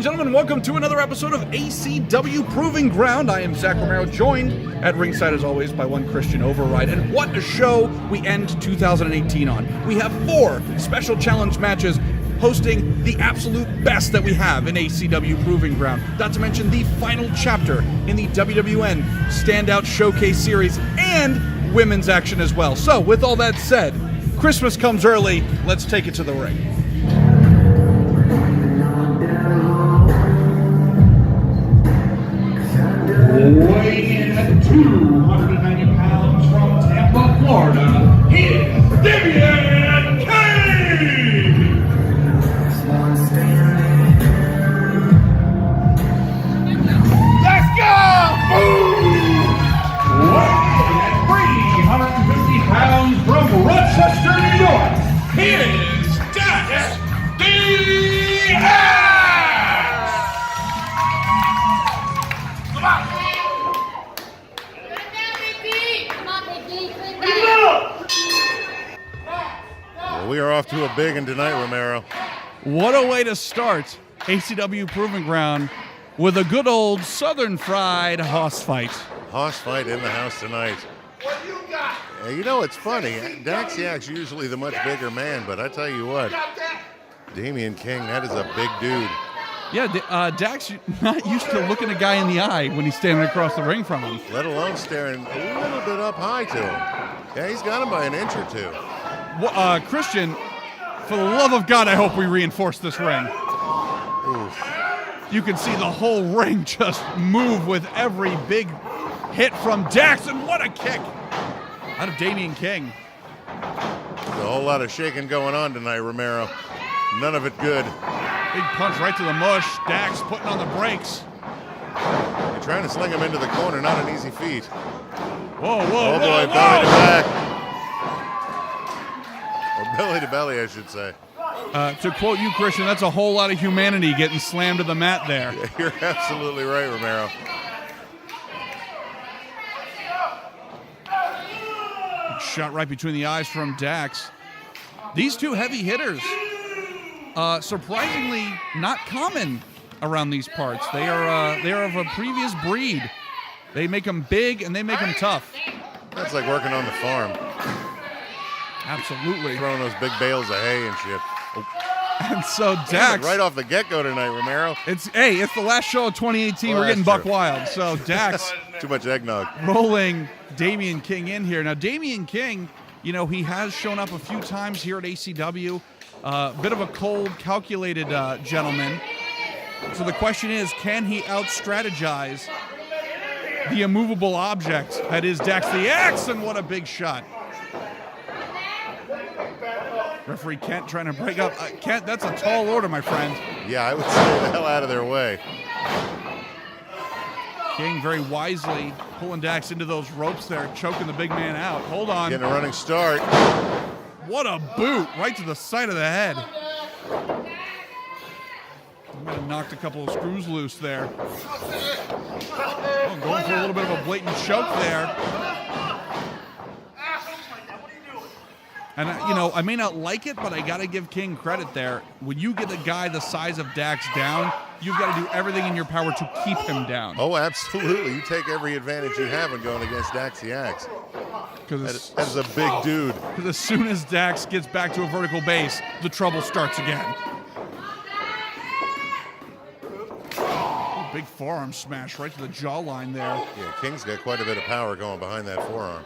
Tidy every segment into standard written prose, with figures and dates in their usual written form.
and gentlemen, welcome to another episode of ACW Proving Ground. I am Zach Romero, joined at ringside as always by one Christian Override. And what a show we end 2018 on. We have 4 special challenge matches hosting the absolute best that we have in ACW Proving Ground. Not to mention the final chapter in the WWN Standout Showcase Series and women's action as well. So, with all that said, Christmas comes early. Let's take it to the ring. Weighing in at 290 pounds from Tampa, Florida, here's Damian King! Let's go! Boom! Weighing in at 350 pounds from Rochester, New York, here's Dax DX! We are off to a big one tonight, Romero. What a way to start ACW Proving Ground with a good old Southern fried hoss fight. Hoss fight in the house tonight. What you got? You know, it's funny. Daxiak's usually the much bigger man, but I tell you what, Damian King, that is a big dude. Yeah, Dax not used to looking a guy in the eye when he's standing across the ring from him. Let alone staring a little bit up high to him. Yeah, he's got him by an inch or two. Well, Christian, for the love of God, I hope we reinforce this ring. Oof. You can see the whole ring just move with every big hit from Dax, and what a kick out of Damian King. There's a whole lot of shaking going on tonight, Romero. None of it good. Big punch right to the mush. Dax putting on the brakes. You're trying to sling him into the corner, not an easy feat. Whoa, whoa, Oh boy, whoa, belly to whoa. back. Or belly to belly, I should say. To quote you, Christian, that's a whole lot of humanity getting slammed to the mat there. Yeah, you're absolutely right, Romero. Shot right between the eyes from Dax. These two heavy hitters, surprisingly not common around these parts. They are of a previous breed. They make them big and they make them tough. That's like working on the farm. Absolutely. Throwing those big bales of hay and shit. And so Dax, Right off the get-go tonight, Romero. it's the last show of 2018. Oh, We're getting that's buck true. wild. So Dax Too much eggnog. rolling Damian King in here. Now Damian King, you know, he has shown up a few times here at ACW. Bit of a cold, calculated gentleman. So the question is, can he out-strategize the immovable object that is Dax the Axe? And what a big shot. Referee Kent trying to break up. Kent, that's a tall order, my friend. Yeah, I would stay the hell out of their way. King very wisely pulling Dax into those ropes there, choking the big man out. Hold on. Getting a running start. What a boot right to the side of the head. Might have knocked a couple of screws loose there. Oh, going for a little bit of a blatant choke there. And, you know, I may not like it, but I got to give King credit there. When you get a guy the size of Dax down, you've got to do everything in your power to keep him down. Oh, absolutely. You take every advantage you have in going against Daxiax. That is a big dude. Because as soon as Dax gets back to a vertical base, the trouble starts again. Oh, big forearm smash right to the jawline there. Yeah, King's got quite a bit of power going behind that forearm.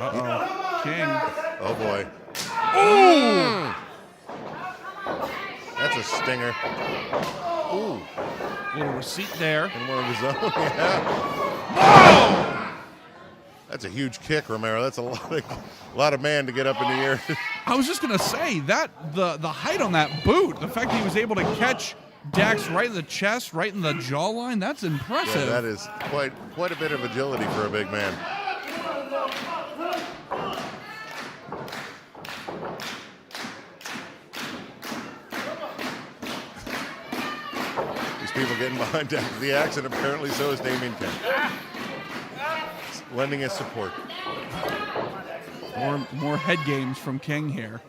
Uh-oh. King. Oh, boy. Ooh! That's a stinger. Ooh. Little receipt there. In one of his own, yeah. Whoa! That's a huge kick, Romero. That's a lot of man to get up in the air. I was just going to say, that the height on that boot, the fact that he was able to catch Dax right in the chest, right in the jawline, that's impressive. Yeah, that is quite a bit of agility for a big man. These people getting behind the axe, and apparently so is Damian King. Lending his support. More head games from King here.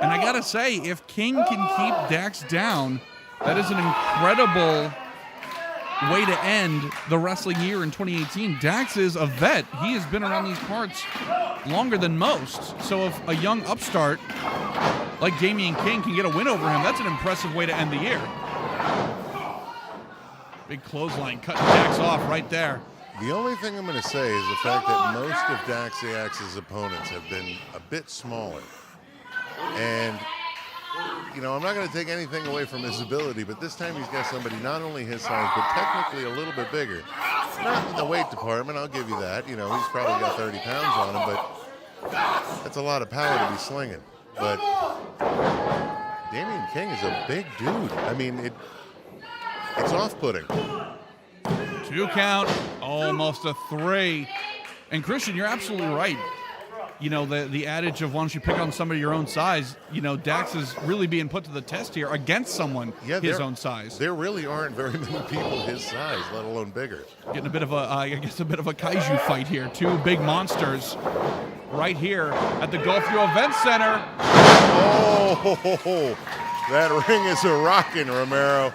And I gotta say, if King can keep Dax down, that is an incredible way to end the wrestling year in 2018. Dax is a vet. He has been around these parts longer than most. So if a young upstart like Damian King can get a win over him, that's an impressive way to end the year. Big clothesline, cutting Dax off right there. The only thing I'm going to say is the fact that most of Daxiax's opponents have been a bit smaller. And, you know, I'm not going to take anything away from his ability, but this time he's got somebody not only his size, but technically a little bit bigger. Not in the weight department, I'll give you that. You know, he's probably got 30 pounds on him, but that's a lot of power to be slinging. But Damian King is a big dude. I mean, it's off-putting. 2 count, almost a 3. And Christian, you're absolutely right. You know, the adage of why don't you pick on somebody your own size, you know, Dax is really being put to the test here against someone his own size. There really aren't very many people his size, let alone bigger. Getting a bit of a kaiju fight here. 2 big monsters right here at the Gulfview Event Center. Oh, that ring is a rockin', Romero.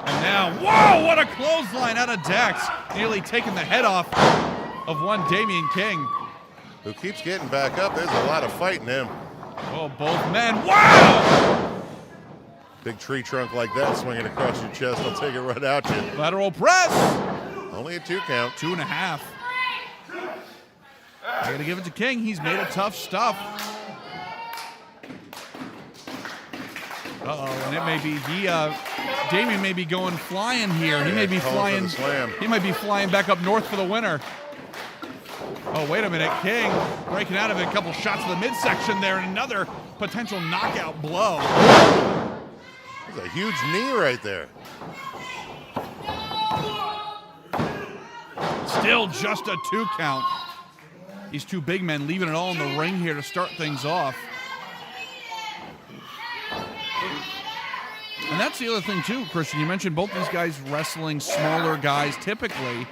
And now, whoa, what a clothesline out of Dax. Nearly taking the head off of one Damian King. Who keeps getting back up. There's a lot of fight in him. Oh, both men, wow! Big tree trunk like that swinging across your chest, I'll take it right out you. Lateral press. Only a 2 count. 2.5. I gotta give it to King. He's made of tough stuff. And it may be Damien may be going flying here. He may be flying. He might be flying back up north for the winner. Oh, wait a minute. King breaking out of it. A couple shots to the midsection there, and another potential knockout blow. That's a huge knee right there. Still just a 2 count. These 2 big men leaving it all in the ring here to start things off. And that's the other thing, too, Christian. You mentioned both these guys wrestling smaller guys. Typically,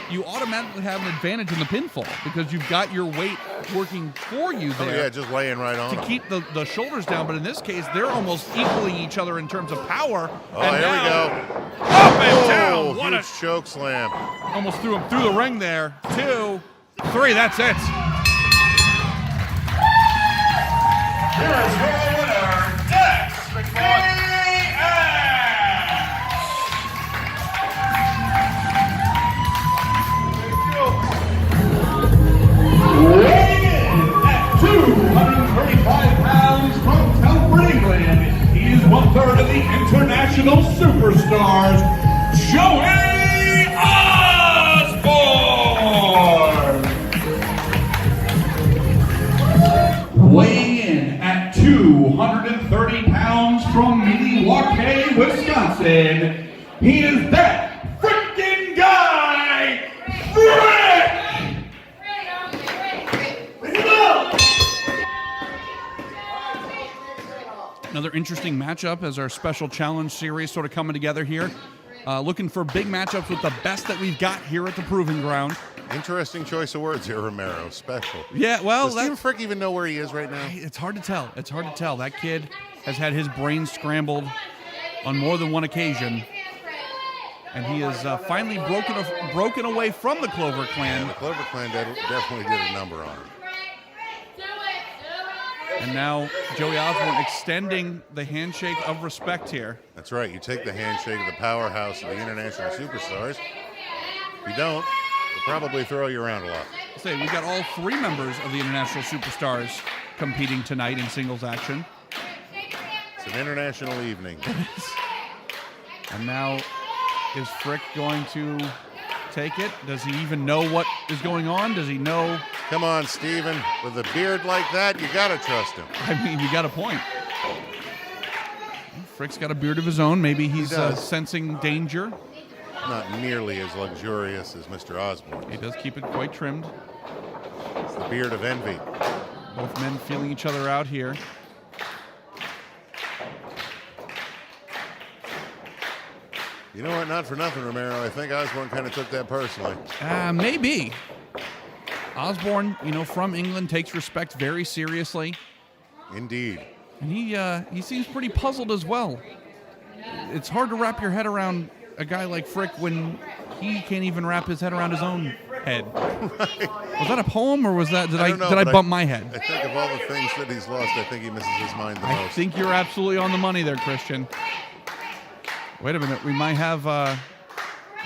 you automatically have an advantage in the pinfall because you've got your weight working for you there. Oh, yeah, just laying right on to them. keep the shoulders down. But in this case, they're almost equaling each other in terms of power. Oh, and here we go. Up and down. What huge a choke slam. Almost threw him through the ring there. 2, 3, that's it. Here is your winner, Dax. Weighing in at 235 pounds from Telford, England, he is 1/3 of the international superstars, Joey Ozbourne. Weighing in at 230 pounds from Milwaukee, Wisconsin, he is that freaking guy, Frick! Another interesting matchup as our special challenge series sort of coming together here. Looking for big matchups with the best that we've got here at the Proving Ground. Interesting choice of words here, Romero. Special. Yeah, well, does Steven Frick even know where he is right now? It's hard to tell. It's hard to tell. That kid has had his brain scrambled on more than one occasion. And he has finally broken away from the Clover Clan. Yeah, the Clover Clan definitely did a number on him. And now Joey Ozbourne extending the handshake of respect here. That's right. You take the handshake of the powerhouse of the international superstars. If you don't, they'll probably throw you around a lot. Say, we've got all 3 members of the international superstars competing tonight in singles action. It's an international evening. And now, is Frick going to take it? Does he even know what is going on? Does he know? Come on, Steven. With a beard like that, you got to trust him. I mean, you got a point. Frick's got a beard of his own. Maybe he's sensing danger. Not nearly as luxurious as Mr. Ozbourne. He does keep it quite trimmed. It's the beard of envy. Both men feeling each other out here. You know what? Not for nothing, Romero. I think Ozbourne kind of took that personally. Maybe. Ozbourne, from England, takes respect very seriously. Indeed. And he seems pretty puzzled as well. It's hard to wrap your head around a guy like Frick when he can't even wrap his head around his own head. Right. Was that a poem, or was that did I bump my head? I think of all the things that he's lost, I think he misses his mind the most. I think you're absolutely on the money there, Christian. Wait a minute, we might have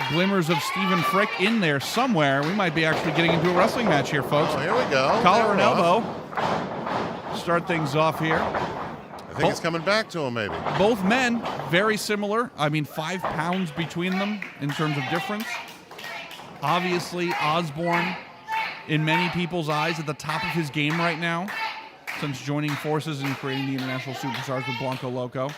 glimmers of Stephen Frick in there somewhere. We might be actually getting into a wrestling match here, folks. Oh, here we go. Collar and elbow. Start things off here. I think it's coming back to him, maybe. Both men, very similar. 5 pounds between them in terms of difference. Obviously, Ozbourne, in many people's eyes, at the top of his game right now, since joining forces and creating the International Superstars with Blanco Loco.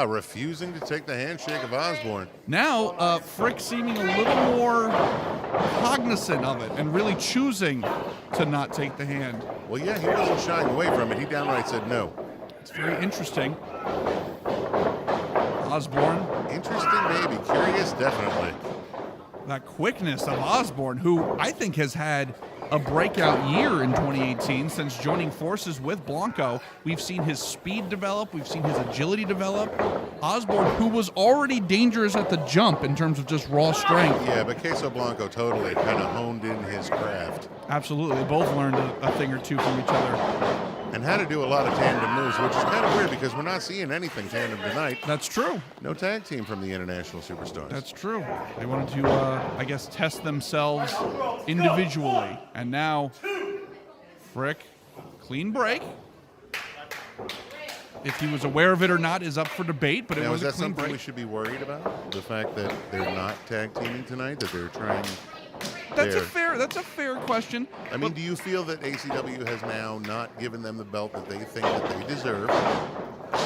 Refusing to take the handshake of Ozbourne. Now, Frick seeming a little more cognizant of it and really choosing to not take the hand. Well, yeah, he wasn't shying away from it. He downright said no. It's very interesting. Ozbourne. Interesting, maybe. Curious, definitely. That quickness of Ozbourne, who I think has had a breakout year in 2018 since joining forces with Blanco. We've seen his speed develop. We've seen his agility develop. Ozbourne, who was already dangerous at the jump in terms of just raw strength. Yeah, but Queso Blanco totally kind of honed in his craft. Absolutely. They both learned a thing or two from each other. And how to do a lot of tandem moves, which is kind of weird because we're not seeing anything tandem tonight. That's true. No tag team from the International Superstars. That's true. They wanted to, test themselves individually. And now, Frick, clean break. If he was aware of it or not is up for debate, but it was a clean break. Is that something we should be worried about? The fact that they're not tag teaming tonight, that they're trying... That's a fair question. Do you feel that ACW has now not given them the belt that they think that they deserve,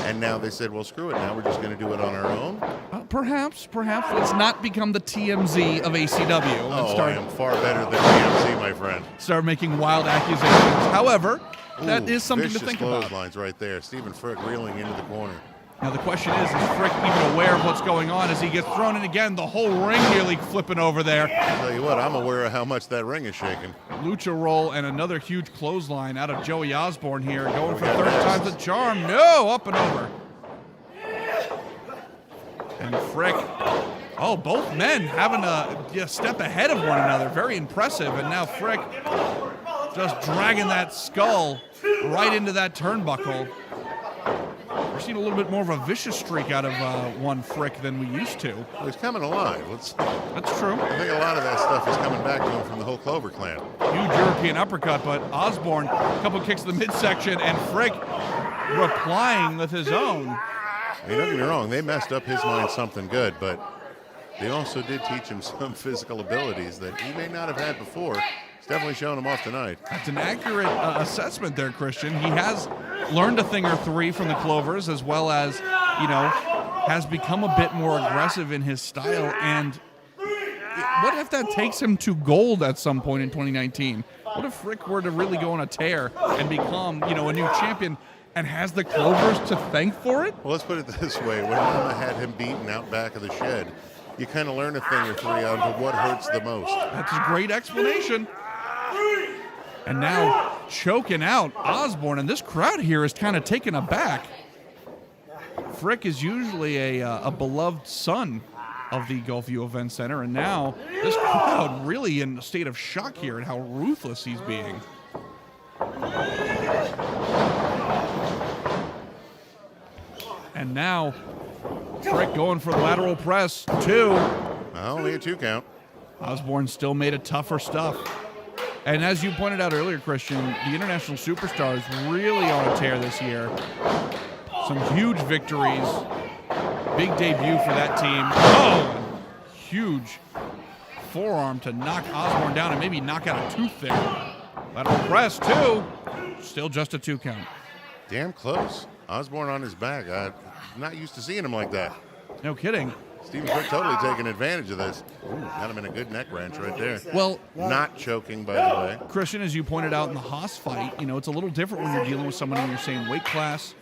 and now they said, well, screw it, now we're just going to do it on our own? Perhaps. Let's not become the TMZ of ACW. I am far better than TMZ, my friend. Start making wild accusations. However, that is something to think about. Clotheslines right there. Stephen Frick reeling into the corner. Now the question is Frick even aware of what's going on as he gets thrown in again? The whole ring nearly flipping over there. I'll tell you what, I'm aware of how much that ring is shaking. Lucha roll and another huge clothesline out of Joey Ozbourne here. Going for third time's a charm. No, up and over. And Frick, both men having a step ahead of one another. Very impressive. And now Frick just dragging that skull right into that turnbuckle. We're seeing a little bit more of a vicious streak out of one Frick than we used to. Well, he's coming alive. That's true. I think a lot of that stuff is coming back to him from the whole Clover clan. Huge European uppercut, but Ozbourne, a couple kicks to the midsection, and Frick replying with his own. Don't get me wrong, they messed up his mind something good, but they also did teach him some physical abilities that he may not have had before. It's definitely showing him off tonight. That's an accurate assessment there, Christian. He has learned a thing or three from the Clovers, as well as, has become a bit more aggressive in his style. And what if that takes him to gold at some point in 2019? What if Frick were to really go on a tear and become, a new champion and has the Clovers to thank for it? Well, let's put it this way. When Mama had him beaten out back of the shed, you kind of learn a thing or three on to what hurts the most. That's a great explanation. And now choking out Ozbourne, and this crowd here is kind of taken aback. Frick is usually a beloved son of the Gulfview Event Center, and now this crowd really in a state of shock here at how ruthless he's being. And now Frick going for the lateral press, 2. Only a 2 count. Ozbourne still made it tougher stuff. And as you pointed out earlier, Christian, the International Superstars really on a tear this year. Some huge victories. Big debut for that team. Huge forearm to knock Ozbourne down and maybe knock out a tooth there. Lateral press, 2. Still just a 2 count. Damn close. Ozbourne on his back. I'm not used to seeing him like that. No kidding. Stephen Frick totally taking advantage of this. Got him in a good neck wrench right there. Well, not choking, by the way. Christian, as you pointed out in the Haas fight, it's a little different when you're dealing with someone in your same weight class,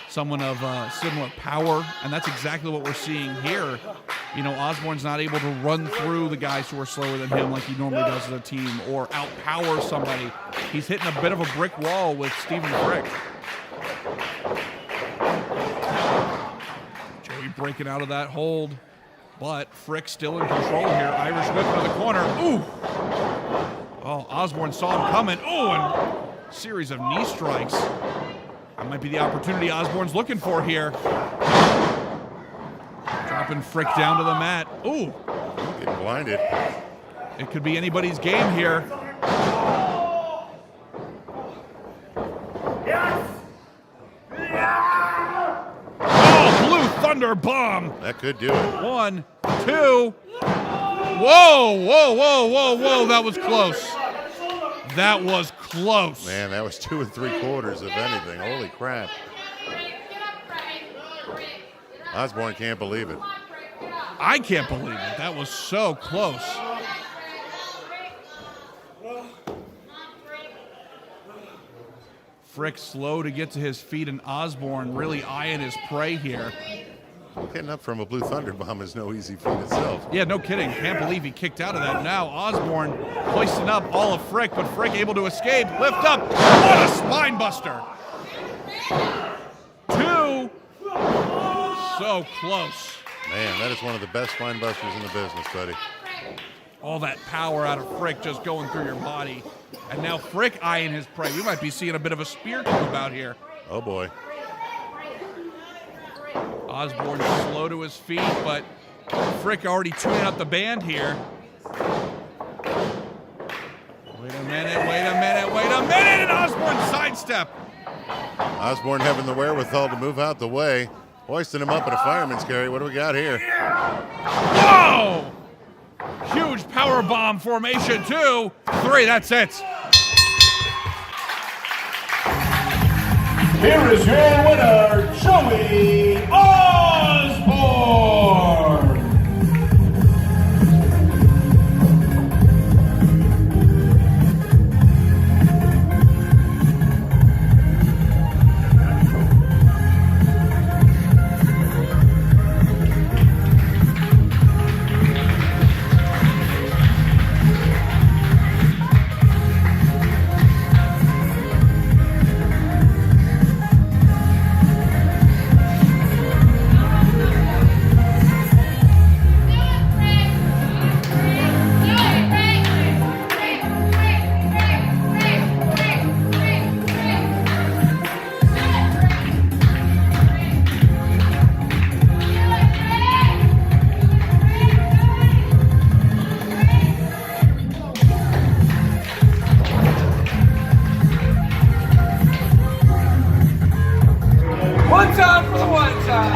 someone of similar power, and that's exactly what we're seeing here. You know, Ozbourne's not able to run through the guys who are slower than him like he normally does as a team or outpower somebody. He's hitting a bit of a brick wall with Stephen Frick. Joey breaking out of that hold, but Frick still in control here. Irish whip to the corner. Ooh! Oh, Ozbourne saw him coming. Ooh, and series of knee strikes. That might be the opportunity Ozbourne's looking for here. Dropping Frick down to the mat. Ooh. Getting blinded. It could be anybody's game here. Oh, Blue Thunder Bomb. That could do it. 1, 2. Whoa, whoa, whoa, whoa, whoa. That was close. That was close. Man, that was 2 3/4 of anything. Holy crap. Ozbourne can't believe it. I can't believe it. That was so close. Frick slow to get to his feet, and Ozbourne really eyeing his prey here. Getting up from a Blue Thunder Bomb is no easy feat itself. Yeah, no kidding. Can't believe he kicked out of that. Now Ozbourne hoisting up all of Frick, but Frick able to escape. Lift up. What a spine buster. 2. So close. Man, that is one of the best spine busters in the business, buddy. All that power out of Frick just going through your body. And now Frick eyeing his prey. We might be seeing a bit of a spear come about here. Oh, boy. Ozbourne slow to his feet, but Frick already tuning up the band here. Wait a minute, wait a minute, wait a minute, and Ozbourne sidestep. Ozbourne having the wherewithal to move out the way. Hoisting him up in a fireman's carry. What do we got here? Whoa! Huge power bomb formation, 2, 3, that's it. Here is your winner, Joey Ozbourne. One time for the one time.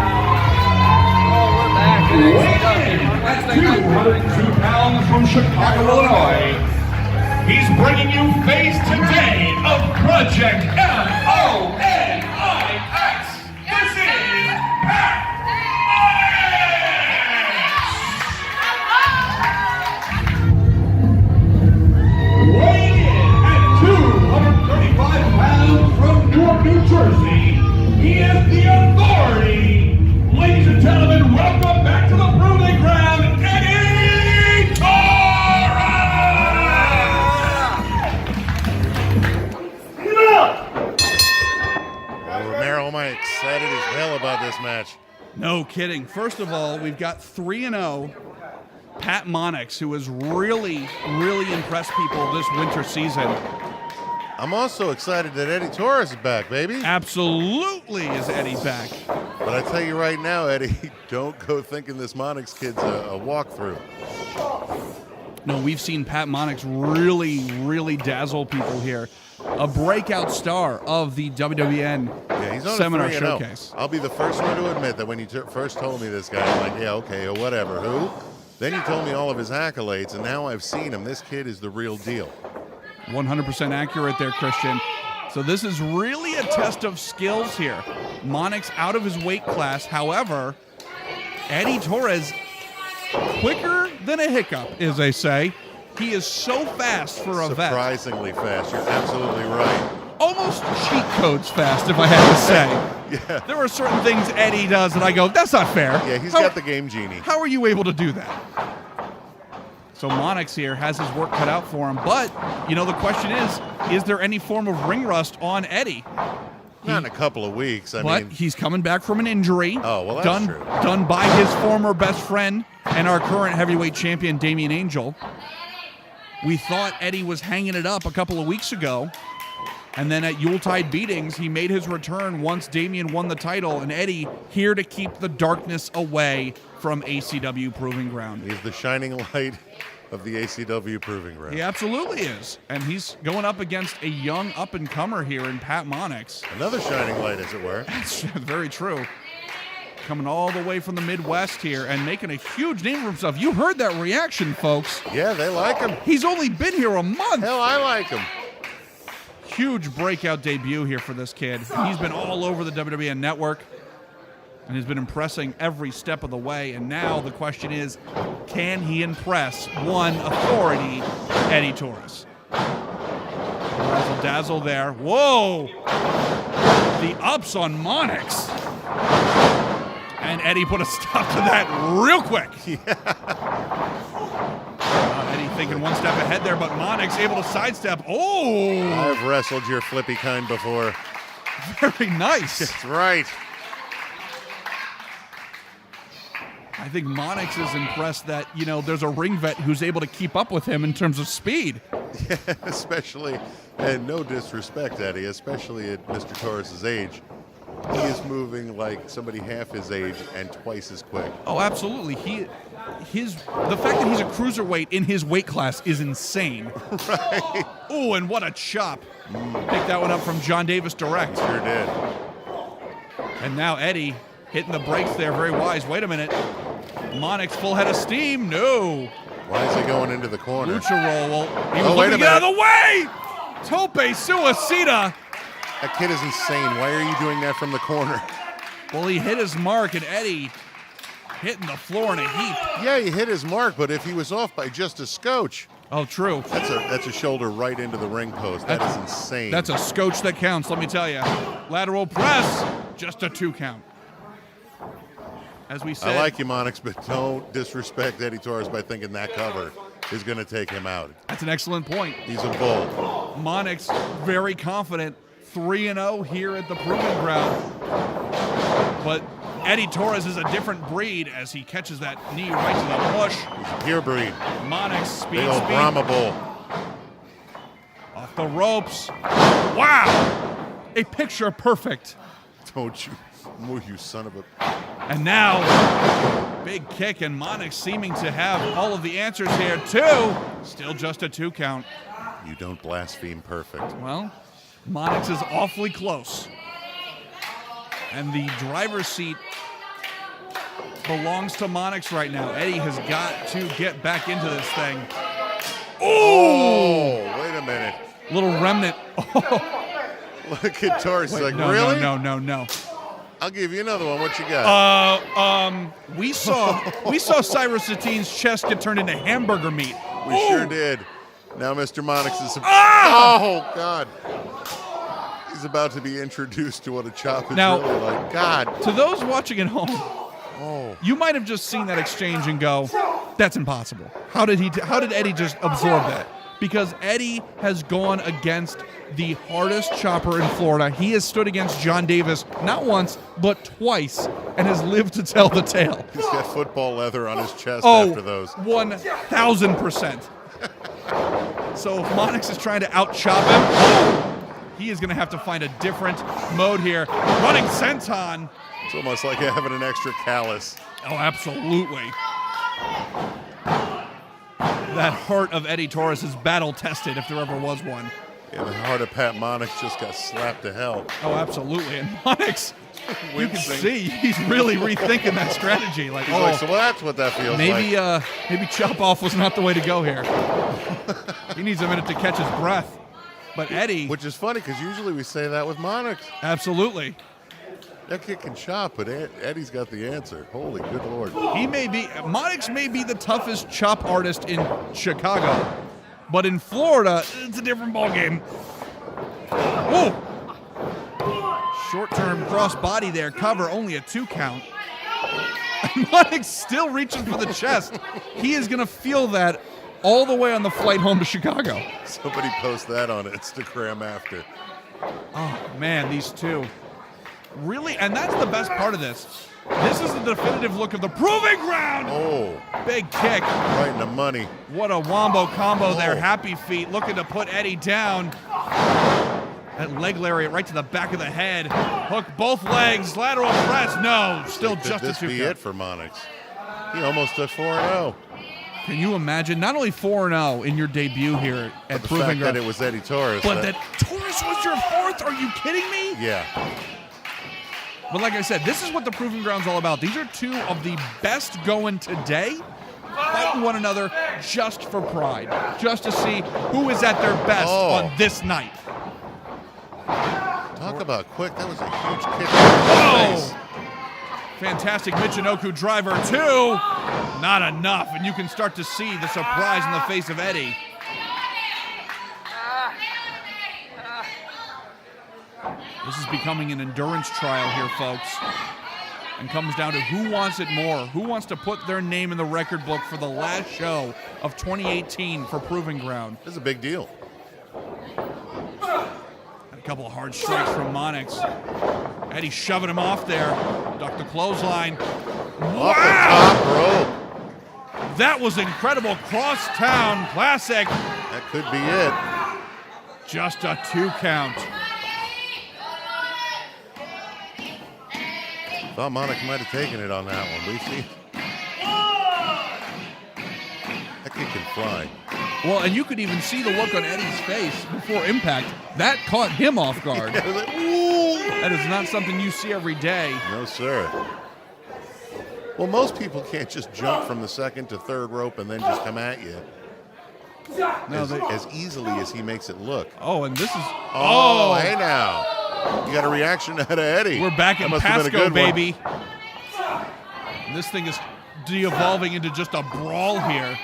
Oh, we're back in ACW. At 202 pounds from Chicago, Illinois, he's bringing you face today of Project MONIX. This is Pat Monix. Weighing in at 235 pounds from Newark, New Jersey, he is the authority. Ladies and gentlemen, welcome back to the Proving Ground, Eddie Taurus! Well, Romero, am I excited as hell about this match. No kidding. First of all, we've got 3-0 Pat Monix, who has really, really impressed people this winter season. I'm also excited that Eddie Taurus is back, baby. Absolutely is Eddie back. But I tell you right now, Eddie, don't go thinking this Monix kid's a walkthrough. No, we've seen Pat Monix really, really dazzle people here. A breakout star of the WWN He's on Seminar a 3-0. Showcase. I'll be the first one to admit that when you first told me this guy, I'm like, yeah, okay, or whatever. Who? Then you told me all of his accolades, and now I've seen him. This kid is the real deal. 100% accurate there, Christian. So this is really a test of skills here. Monix out of his weight class. However, Eddie Taurus, quicker than a hiccup, as they say. He is so fast for a vet. Surprisingly fast. You're absolutely right. almost cheat codes fast, if I had to say. Yeah. There are certain things Eddie does that I go, that's not fair. Yeah, he's got the game genie. How are you able to do that? So Monix here has his work cut out for him, but, you know, the question is there any form of ring rust on Eddie? Not in a couple of weeks. I But mean, he's coming back from an injury. Oh, well, that's true. Done by his former best friend and our current heavyweight champion, Damian Angel. We thought Eddie was hanging it up a couple of weeks ago. And then at Yuletide Beatings, he made his return once Damien won the title. And Eddie here to keep the darkness away from ACW Proving Ground. he's the shining light of the ACW Proving Ground. He absolutely is. And he's going up against a young up-and-comer here in Pat Monix. Another shining light, as it were. That's very true. Coming all the way from the Midwest here and making a huge name for himself. You heard that reaction, folks. Yeah, they like him. He's only been here a month. Hell, I like him. Huge breakout debut here for this kid. He's been all over the WWE Network and has been impressing every step of the way. And now the question is, can he impress one authority, Eddie Taurus? Razzle dazzle there. Whoa! The ups on Monix. And Eddie put a stop to that real quick. Eddie thinking one step ahead there, but Monix able to sidestep. Oh! I've wrestled your flippy kind before. Very nice. That's right. I think Monix is impressed that, you know, there's a ring vet who's able to keep up with him in terms of speed. Yeah, especially, and no disrespect, Eddie, especially at Mr. Taurus's age. He is moving like somebody half his age and twice as quick. Oh, absolutely. The fact that he's a cruiserweight in his weight class is insane. Right. Oh, and what a chop. Picked that one up from John Davis direct. Sure did. And now Eddie hitting the brakes there, very wise. Wait a minute. Monix full head of steam. No. Why is he going into the corner? Lucha roll. Well, he was Oh, looking wait a to get out of minute. the way. Tope suicida. That kid is insane. Why are you doing that from the corner? Well, he hit his mark, and Eddie hitting the floor in a heap. Yeah, he hit his mark, but if he was off by just a scotch, Oh, true. that's a shoulder right into the ring post. That is insane. That's a scotch that counts, let me tell you. Lateral press, just a 2 count. As we said, I like you, Monix, but don't disrespect Eddie Taurus by thinking that cover is going to take him out. that's an excellent point. He's a bull. Monix, very confident, 3-0 here at the Proving Ground. But Eddie Taurus is a different breed as he catches that knee right to the push. He's a pure breed. Monix, speed, Big old speed. Brahma bull. Off the ropes. Wow! A picture perfect. Don't you, you son of a... And now, big kick, and Monix seeming to have all of the answers here, too. Still just a 2 count. You don't blaspheme perfect. Well, Monix is awfully close. And the driver's seat belongs to Monix right now. Eddie has got to get back into this thing. Oh, wait a minute. Little remnant. Look at Taurus. He's like, no, really? No. I'll give you another one. What you got? We saw Cyrus Satin's chest get turned into hamburger meat. We sure did. Now Mr. Monix is... Ah! Oh, God. He's about to be introduced to what a chop is Now- really like. God. To those watching at home, Oh. you might have just seen that exchange and go, "That's impossible." How did Eddie just absorb that? Because Eddie has gone against the hardest chopper in Florida. He has stood against John Davis not once but twice and has lived to tell the tale. He's got football leather on his chest Oh, after those. 1,000%. So if Monix is trying to out-chop him, he is going to have to find a different mode here. Running senton. It's almost like having an extra callus. Oh, absolutely. That heart of Eddie Taurus is battle-tested if there ever was one. Yeah, the heart of Pat Monix just got slapped to hell. Oh, absolutely. And Monix, you can Wincing. see he's really rethinking that strategy. Like, He's like, so that's what that feels maybe like. maybe chop off was not the way to go here. He needs a minute to catch his breath. But Eddie, Which is funny because usually we say that with Monix. absolutely. That kid can chop, but Eddie's got the answer. Holy good Lord. Monix may be the toughest chop artist in Chicago, but in Florida, it's a different ballgame. Oh! Short-term cross body there, cover, only a 2 count. And Monix still reaching for the chest. He is going to feel that all the way on the flight home to Chicago. Somebody post that on Instagram after. Oh, man, these two. Really, and that's the best part of this. This is the definitive look of the Proving Ground. Oh. Big kick. Right in the money. What a wombo combo there. Happy Feet looking to put Eddie down. That leg lariat right to the back of the head. Hook both legs. Lateral press. No. Still just a 2 count. Could this be it for Monix? He almost took 4-0. Can you imagine not only 4-0 in your debut here at Proving Ground, that it was Eddie Taurus, but that Taurus was your 4th? Are you kidding me? Yeah. But like I said, this is what the Proving Ground's all about. These are 2 of the best going today, fighting one another just for pride, just to see who is at their best on this night. Talk about quick. That was a huge kick in the face. Fantastic Michinoku driver, 2. Not enough, and you can start to see the surprise in the face of Eddie. This is becoming an endurance trial here, folks. And comes down to who wants it more, who wants to put their name in the record book for the last show of 2018 for Proving Ground. This is a big deal. And a couple of hard strikes from Monix. Eddie shoving him off there. Duck the clothesline. Off the top rope. That was incredible. Crosstown classic. That could be it. Just a 2 count. Thought Monix might have taken it on that one. We see. That kid can fly. Well, and you could even see the look on Eddie's face before impact. That caught him off guard. That is not something you see every day. No, sir. Well, most people can't just jump from the 2nd to 3rd rope and then just come at you as easily as he makes it look. Oh, and this is... Oh, hey now. You got a reaction out of Eddie. We're back in Pasco, baby. And this thing is de-evolving into just a brawl here.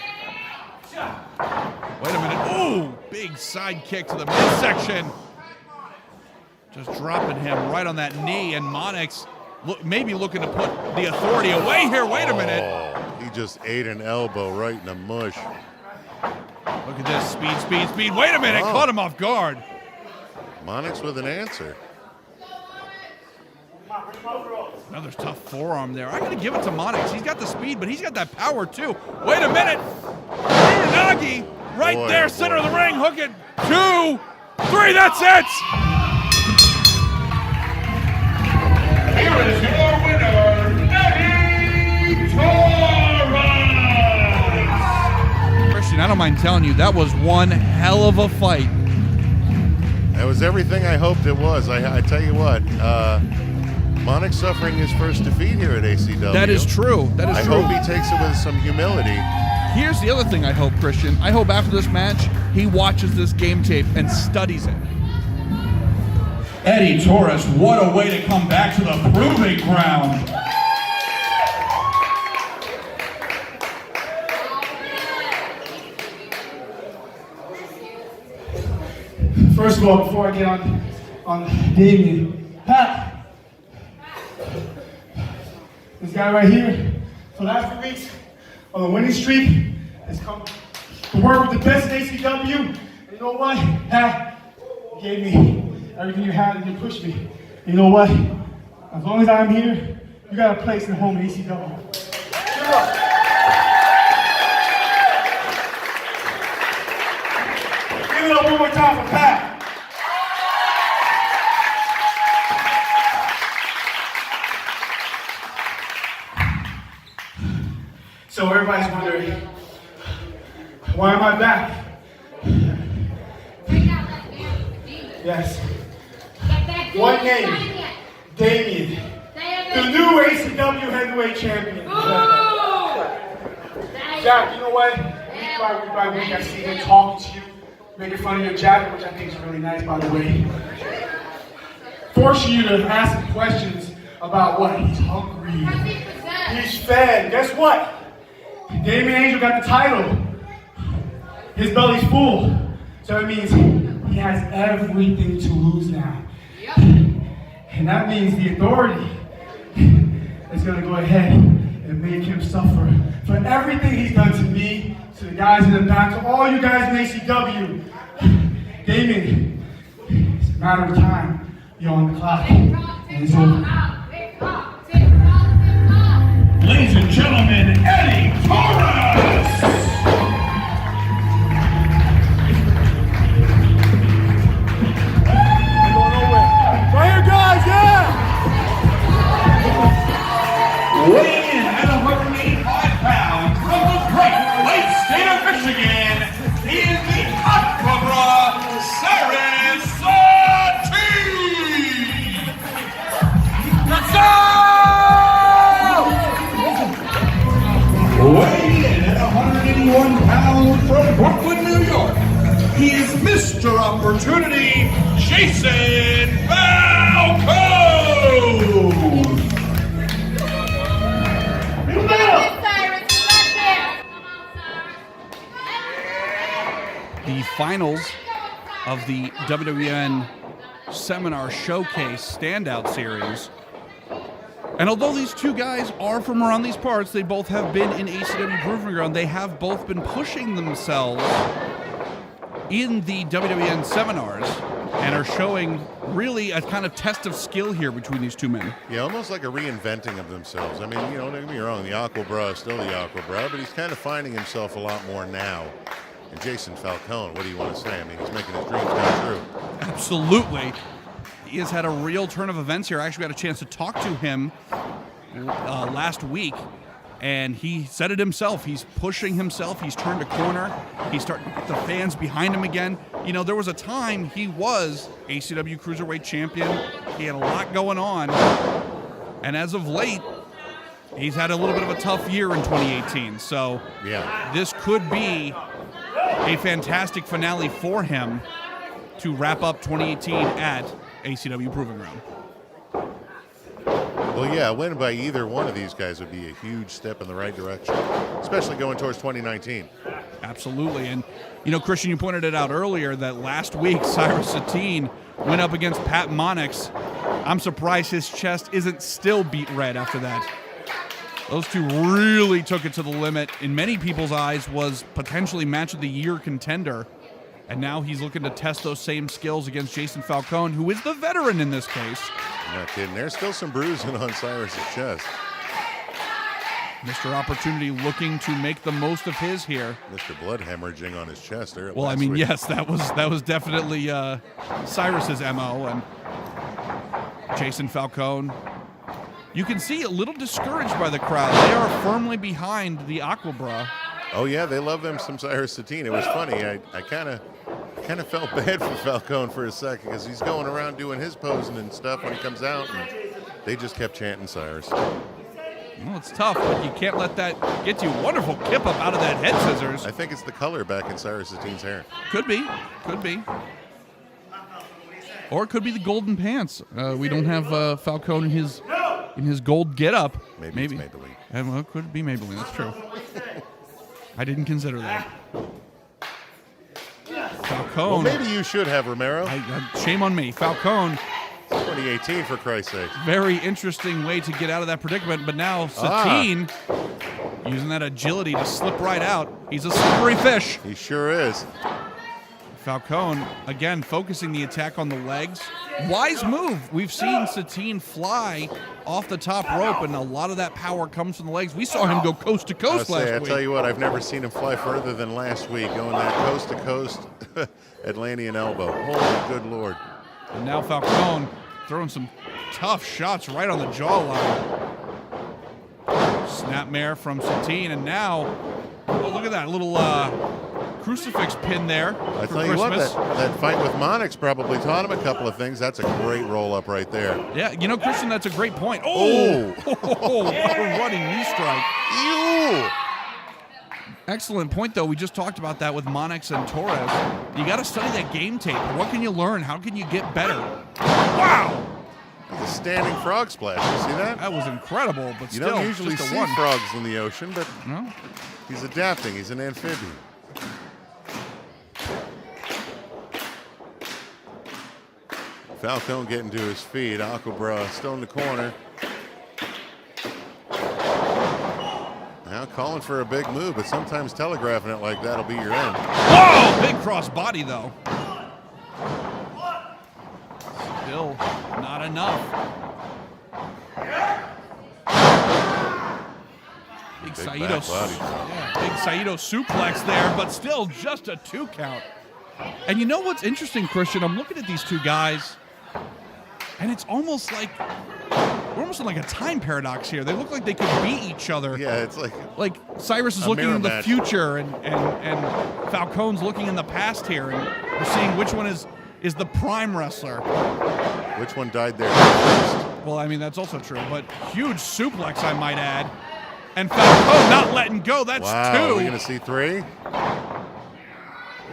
Wait a minute. Ooh, big side kick to the midsection. Just dropping him right on that knee, and Monix maybe looking to put the authority away here. Wait a minute. He just ate an elbow right in the mush. Look at this. Speed, speed, speed. Wait a minute. Caught him off guard. Monix with an answer. Another tough forearm there. I got to give it to Monix. He's got the speed, but he's got that power too. Wait a minute. Uranagi right there, center of the ring. Hook it. 2, 3. That's it. Here is your winner, Eddie Taurus. Christian, I don't mind telling you, that was one hell of a fight. That was everything I hoped it was. I tell you what, Monix suffering his first defeat here at ACW. That is true. That is true. I hope he takes it with some humility. Here's the other thing I hope, Christian. I hope after this match, he watches this game tape and studies it. Eddie Taurus, what a way to come back to the Proving Ground. First of all, before I get on Damien, Pat, this guy right here, for the last 3 weeks on the winning streak, has come to work with the best in ACW. And you know what, Pat, you gave me everything you had and you pushed me. You know what? As long as I'm here, you got a place in home in ACW. Give it up. Give it up one more time for Pat. So everybody's wondering, why am I back? Yes. One name, Damien, the new ACW heavyweight champion. Jack, you know what? Week by week I see him talking to you, making fun of your jacket, which I think is really nice, by the way. Forcing you to ask him questions about what? He's hungry. He's fed. Guess what? Damien Angel got the title. His belly's full. So it means he has everything to lose now. Yep. And that means the authority is going to go ahead and make him suffer for everything he's done to me, to the guys in the back, to all you guys in ACW. Damien, it's a matter of time. You're on the clock. And it's over. Ladies and gentlemen, Ellie Taurus! Right here, guys, yeah! Weighing in at 185 pounds from the great late state of Michigan, he is the Aquabra Cyrus Satin! Let's go! Weighing in at 181 pounds from Brooklyn, New York, he is Mr. Opportunity, Jayson Falcone! The finals of the WWN Seminar Showcase Standout Series. And although these two guys are from around these parts, they both have been in ACW Proving Ground. They have both been pushing themselves in the WWN seminars and are showing really a kind of test of skill here between these two men. Yeah, almost like a reinventing of themselves. I mean, you know, don't get me wrong, the Aquabra is still the Aquabra, but he's kind of finding himself a lot more now. And Jayson Falcone, what do you want to say? I mean, he's making his dreams come true. Absolutely. He has had a real turn of events here. I actually got a chance to talk to him last week, and he said it himself. He's pushing himself. He's turned a corner. He's starting to get the fans behind him again. You know, there was a time he was ACW Cruiserweight Champion. He had a lot going on. And as of late, he's had a little bit of a tough year in 2018. So yeah, this could be a fantastic finale for him to wrap up 2018 at ACW Proving Ground. Well, yeah, a win by either one of these guys would be a huge step in the right direction, especially going towards 2019. Absolutely. And, you know, Christian, you pointed it out earlier that last week Cyrus Satin went up against Pat Monix. I'm surprised his chest isn't still beat red after that. Those two really took it to the limit. In many people's eyes, was potentially match of the year contender. And now he's looking to test those same skills against Jayson Falcone, who is the veteran in this case. Not kidding. There's still some bruising on Cyrus' chest. Mr. Opportunity looking to make the most of his here. Mr. Blood hemorrhaging on his chest there. Well, I mean, yes, that was definitely Cyrus's MO. And Jayson Falcone, you can see a little discouraged by the crowd. They are firmly behind the Aquabra. Oh yeah, they love them some Cyrus Satin. It was funny. I kind of felt bad for Falcone for a second because he's going around doing his posing and stuff when he comes out, and they just kept chanting Cyrus. Well, it's tough, but you can't let that get you. Wonderful kip up out of that head scissors. I think it's the color back in Cyrus Satin's hair. Could be. Or it could be the golden pants. We don't have Falcone in his gold getup. Maybe it's Maybelline. Well, it could be Maybelline. That's true. I didn't consider that. Falcone. Well, maybe you should have, Romero. Shame on me. Falcone. 2018, for Christ's sake. Very interesting way to get out of that predicament, but now Satin using that agility to slip right out. He's a slippery fish. He sure is. Falcone, again, focusing the attack on the legs. Wise move. We've seen Satin fly off the top rope, and a lot of that power comes from the legs. We saw him go coast to coast last week. I tell you what, I've never seen him fly further than last week, going that coast to coast Atlantean elbow. Holy good Lord. And now Falcone throwing some tough shots right on the jawline. Snapmare from Satin, and now, oh, look at that little crucifix pin there. I tell you what, that fight with Monix probably taught him a couple of things. That's a great roll-up right there. Yeah, you know, Christian, that's a great point. Oh! What a running knee strike. Ew! Excellent point, though. We just talked about that with Monix and Taurus. You got to study that game tape. What can you learn? How can you get better? Wow! The standing frog splash. You see that? That was incredible, but you still, don't usually just a see one. frogs in the ocean, but No? he's adapting. He's an amphibian. Falcone getting to his feet. Aquabra still in the corner. Now calling for a big move, but sometimes telegraphing it like that'll be your end. Whoa! Big cross body, though. Still not enough. Big Saito, big Saito suplex there, but still just a 2 count. And you know what's interesting, Christian? I'm looking at these two guys, and it's almost like we're almost in like a time paradox here. They look like they could beat each other. Yeah, it's like Cyrus is looking in the future, and Falcone's looking in the past here, and we're seeing which one is the prime wrestler. Which one died there first? Well, I mean, that's also true, but huge suplex, I might add. And Falcone not letting go. That's 2. Are we going to see 3?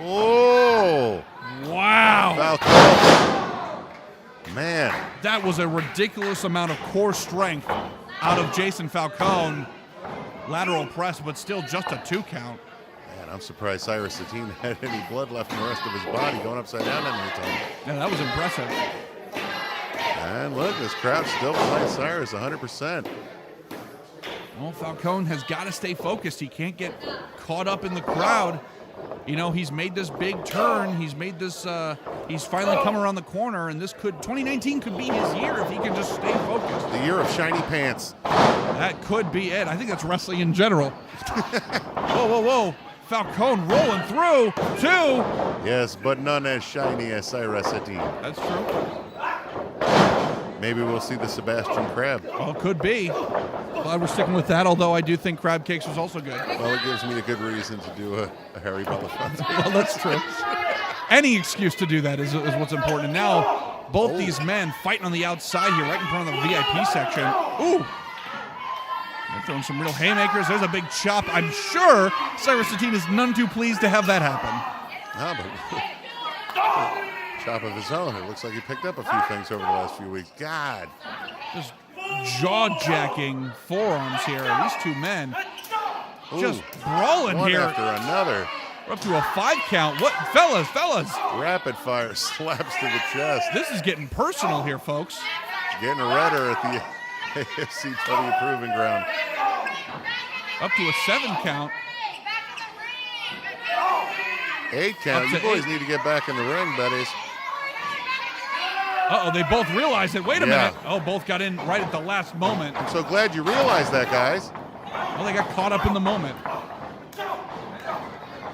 Oh! Wow. Falcone. Man. That was a ridiculous amount of core strength out of Jayson Falcone. Lateral press, but still just a 2 count. Man, I'm surprised Cyrus Satin had any blood left in the rest of his body going upside down that many times. Yeah, that was impressive. And look, this crowd's still behind Cyrus 100%. Well, Falcone has got to stay focused. He can't get caught up in the crowd. You know, he's made this big turn. He's made this, he's finally come around the corner, and 2019 could be his year if he can just stay focused. The year of shiny pants. That could be it. I think that's wrestling in general. Whoa, whoa, whoa. Falcone rolling through, 2. Yes, but none as shiny as Cyrus Satin. That's true. Maybe we'll see the Sebastian Crab. Well, could be. Glad we're sticking with that, although I do think Crab Cakes was also good. Well, it gives me a good reason to do a Harry Belafonte. Well, that's true. Any excuse to do that is what's important. And now, both these men fighting on the outside here, right in front of the VIP section. Ooh. They're throwing some real haymakers. There's a big chop. I'm sure Cyrus Satin is none too pleased to have that happen. But chop of his own. It looks like he picked up a few things over the last few weeks. God. Just jaw-jacking forearms here. These two men just brawling one here. One after another. We're up to a 5 count. What, fellas? Rapid fire slaps to the chest. This is getting personal here, folks. Getting redder at the ACW Proving Ground. Up to a 7 count. 8 count. You boys need to get back in the ring, buddies. Uh-oh, they both realized it. Wait a minute. Oh, both got in right at the last moment. I'm so glad you realized that, guys. Well, they got caught up in the moment.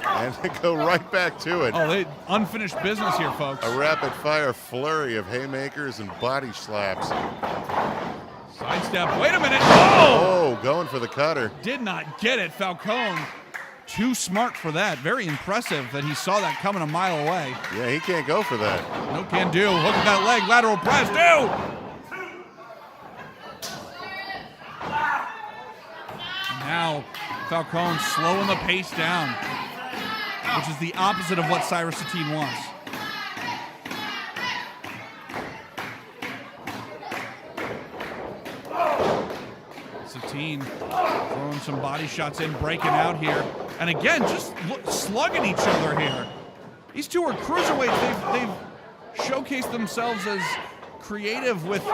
And they go right back to it. Oh, they unfinished business here, folks. A rapid-fire flurry of haymakers and body slaps. Sidestep. Wait a minute. Oh! Oh, going for the cutter. Did not get it. Falcone, too smart for that. Very impressive that he saw that coming a mile away. Yeah, he can't go for that. No can do. Look at that leg. Lateral press. Do! Now, Falcone slowing the pace down, which is the opposite of what Cyrus Satin wants. Satin throwing some body shots in, breaking out here. And again, just slugging each other here. These two are cruiserweights. They've showcased themselves as creative with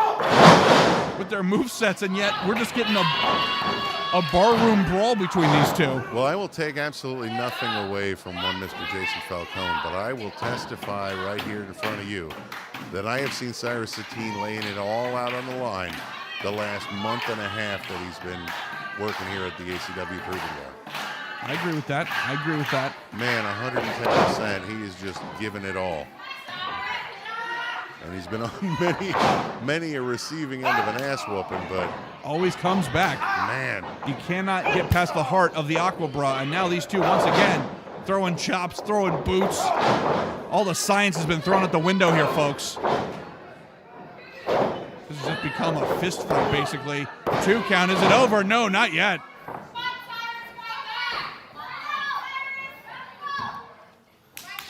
their movesets, and yet we're just getting a barroom brawl between these two. Well, I will take absolutely nothing away from one Mr. Jayson Falcone, but I will testify right here in front of you that I have seen Cyrus Satin laying it all out on the line the last month and a half that he's been working here at the ACW Proving Ground. I agree with that. Man, 110%. He is just giving it all. And he's been on many a receiving end of an ass whooping, but always comes back. Man, you cannot get past the heart of the Aquabra, and now these two once again throwing chops, throwing boots. All the science has been thrown out the window here, folks. This has just become a fist fight, basically. 2 count. Is it over? No, not yet.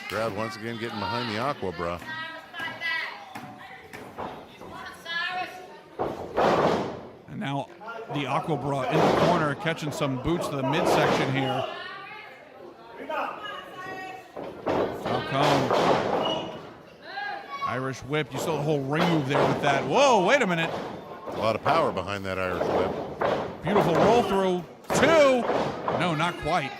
Crowd once again getting behind the Aquabra. And now the Aquabra in the corner catching some boots to the midsection here. Falcone. Irish whip. You saw the whole ring move there with that. Whoa, wait a minute. A lot of power behind that Irish whip. Beautiful roll through. 2. No, not quite.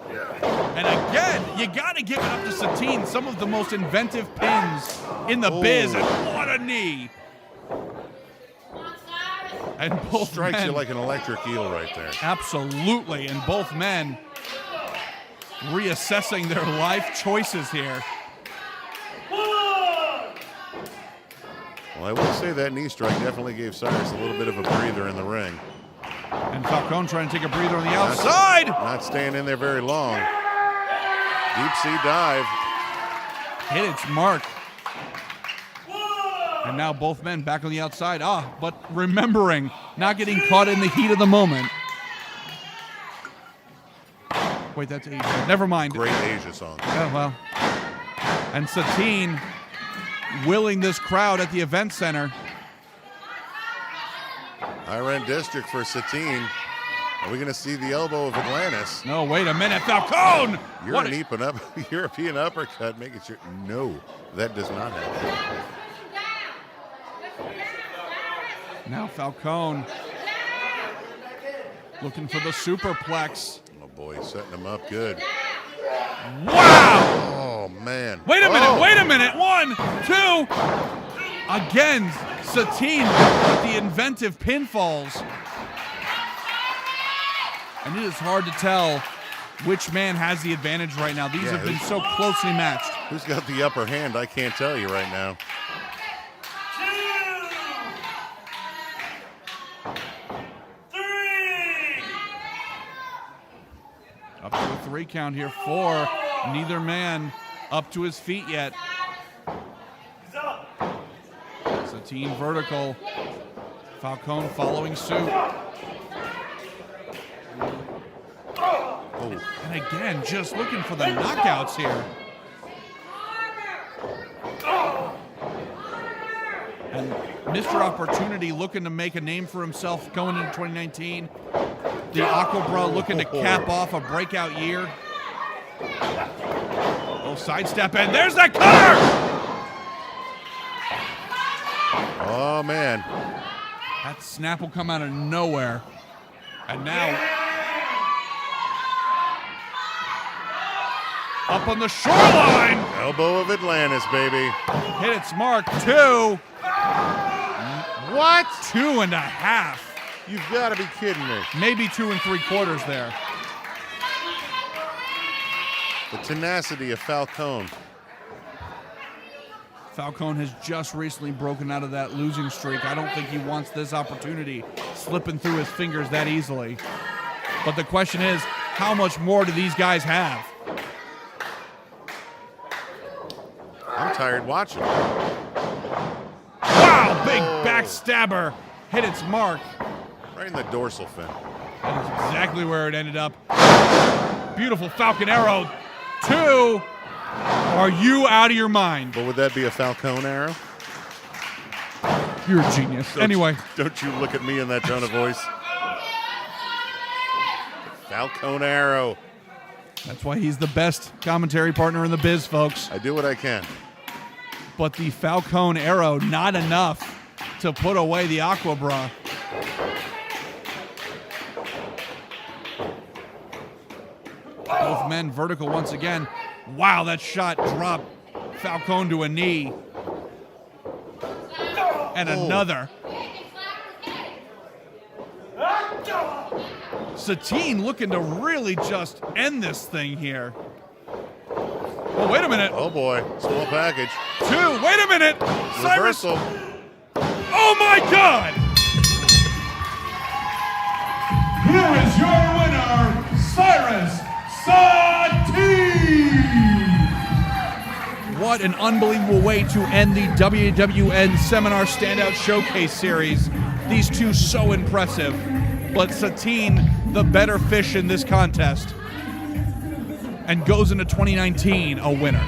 And again, you got to give it up to Satin. Some of the most inventive pins in the biz. And what a knee. And both strikes men, you like an electric eel right there. Absolutely. And both men reassessing their life choices here. Well, I will say that knee strike definitely gave Cyrus a little bit of a breather in the ring. And Falcone trying to take a breather on the outside. Not staying in there very long. Deep sea dive. Hit its mark. And now both men back on the outside. But remembering, not getting caught in the heat of the moment. Wait, that's Asia. Never mind. Great Asia song. Yeah, well. And Satin willing this crowd at the event center. High-rent district for Satin. Are we going to see the elbow of Atlantis? No, wait a minute. Falcone! European uppercut, making sure. No, that does not happen. Now Falcone looking for the superplex. Oh, boy, setting him up good. Wow! Oh, man. Wait a minute, wait a minute. 1, 2. Again, Satin with the inventive pinfalls. And it is hard to tell which man has the advantage right now. These have been so closely matched. Who's got the upper hand? I can't tell you right now. 2, 3. Up to a 3 count here. 4. Neither man up to his feet yet. Satin vertical. Falcone following suit. Oh. And again, just looking for the knockouts here. And Mr. Opportunity looking to make a name for himself going into 2019. The Aquabra looking to cap off a breakout year. Oh, sidestep, and there's that cutter! Oh, man. That snap will come out of nowhere. And now, up on the shoreline. Elbow of Atlantis, baby. Hit its mark. 2. What? 2.5. You've got to be kidding me. Maybe 2 3/4 there. The tenacity of Falcone. Falcone has just recently broken out of that losing streak. I don't think he wants this opportunity slipping through his fingers that easily. But the question is, how much more do these guys have? I'm tired watching. Wow, big backstabber. Hit its mark. Right in the dorsal fin. That is exactly where it ended up. Beautiful Falcon arrow. 2. Are you out of your mind? But would that be a Falcone arrow? You're a genius. Anyway. Don't you look at me in that tone of voice. Falcone arrow. That's why he's the best commentary partner in the biz, folks. I do what I can. But the Falcone arrow, not enough to put away the Aquabra. Both men vertical once again. Wow, that shot dropped Falcone to a knee. And another. Satin looking to really just end this thing here. Oh, wait a minute. Oh, boy. Small package. 2. Wait a minute. Cyrus. Reversal. Oh, my God. Here is your winner, Cyrus Satin! What an unbelievable way to end the WWN Seminar Standout Showcase Series. These two so impressive, but Satin the better fish in this contest and goes into 2019 a winner.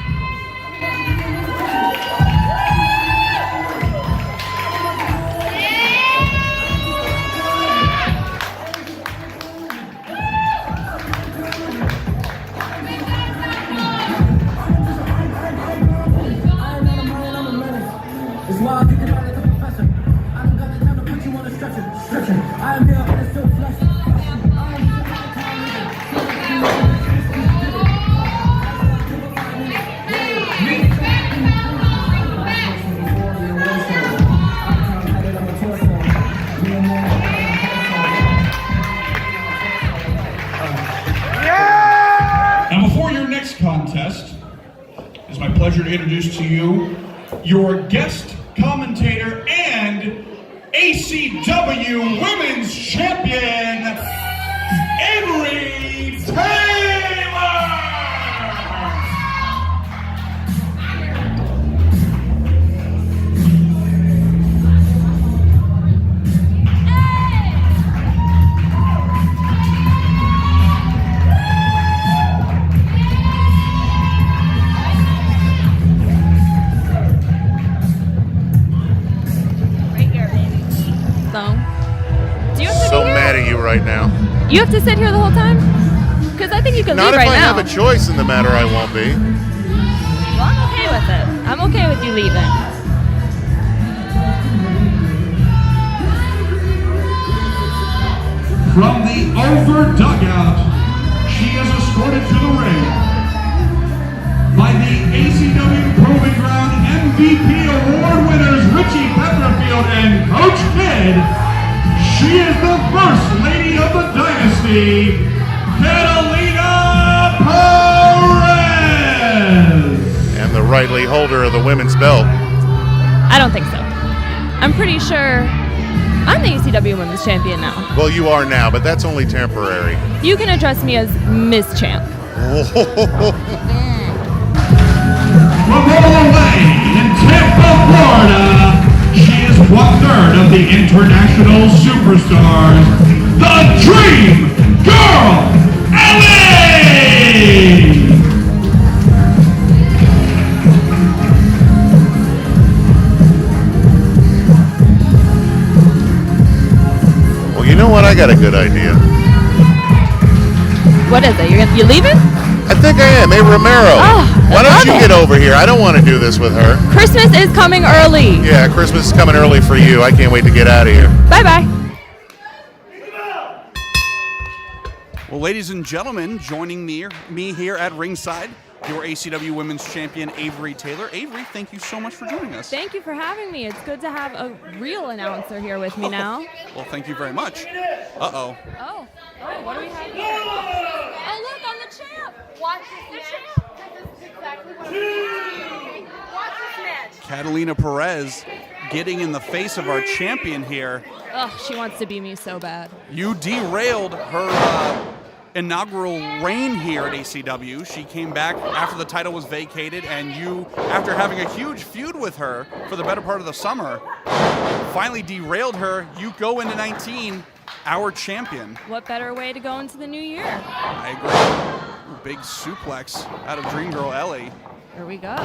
pleasure to introduce to you your guest commentator and ACW Women's Champion, Avery Taylor! Do you have to So be here? mad at you right now. You have to sit here the whole time? Because I think you can Not leave if right I now. have a choice in the matter, I won't be. Well, I'm okay with it. I'm okay with you leaving. From the over dugout, she is escorted to the ring by the ACW Proving Ground MVP award winners Richie Pepperfield and Coach Kid. She is the first lady of the dynasty, Katalina Perez. And the rightly holder of the women's belt. I don't think so. I'm pretty sure I'm the ACW Women's Champion now. Well, you are now, but that's only temporary. You can address me as Miss Champ. From all the way in Tampa, Florida, she is 1/3 of the international superstars, the Dream Girl, Ellie! Well, you know what? I got a good idea. What is it? You leaving? I think I am. Hey, Romero. Oh, Why don't you love get it. over here? I don't want to do this with her. Christmas is coming early. Yeah, Christmas is coming early for you. I can't wait to get out of here. Bye-bye. Well, ladies and gentlemen, joining me here at ringside, your ACW Women's Champion, Avery Taylor. Avery, thank you so much for joining us. Thank you for having me. It's good to have a real announcer here with me now. Well, thank you very much. Uh-oh. Oh, what do we have here? Oh, look, on the champ. Watch this match. This is exactly what I'm doing. Watch this match. Catalina Perez getting in the face of our champion here. Oh, she wants to be me so bad. You derailed her inaugural reign here at ACW. She came back after the title was vacated, and you, after having a huge feud with her for the better part of the summer, finally derailed her. You go into 19, our champion. What better way to go into the new year? I agree. Big suplex out of Dream Girl Ellie. Here we go.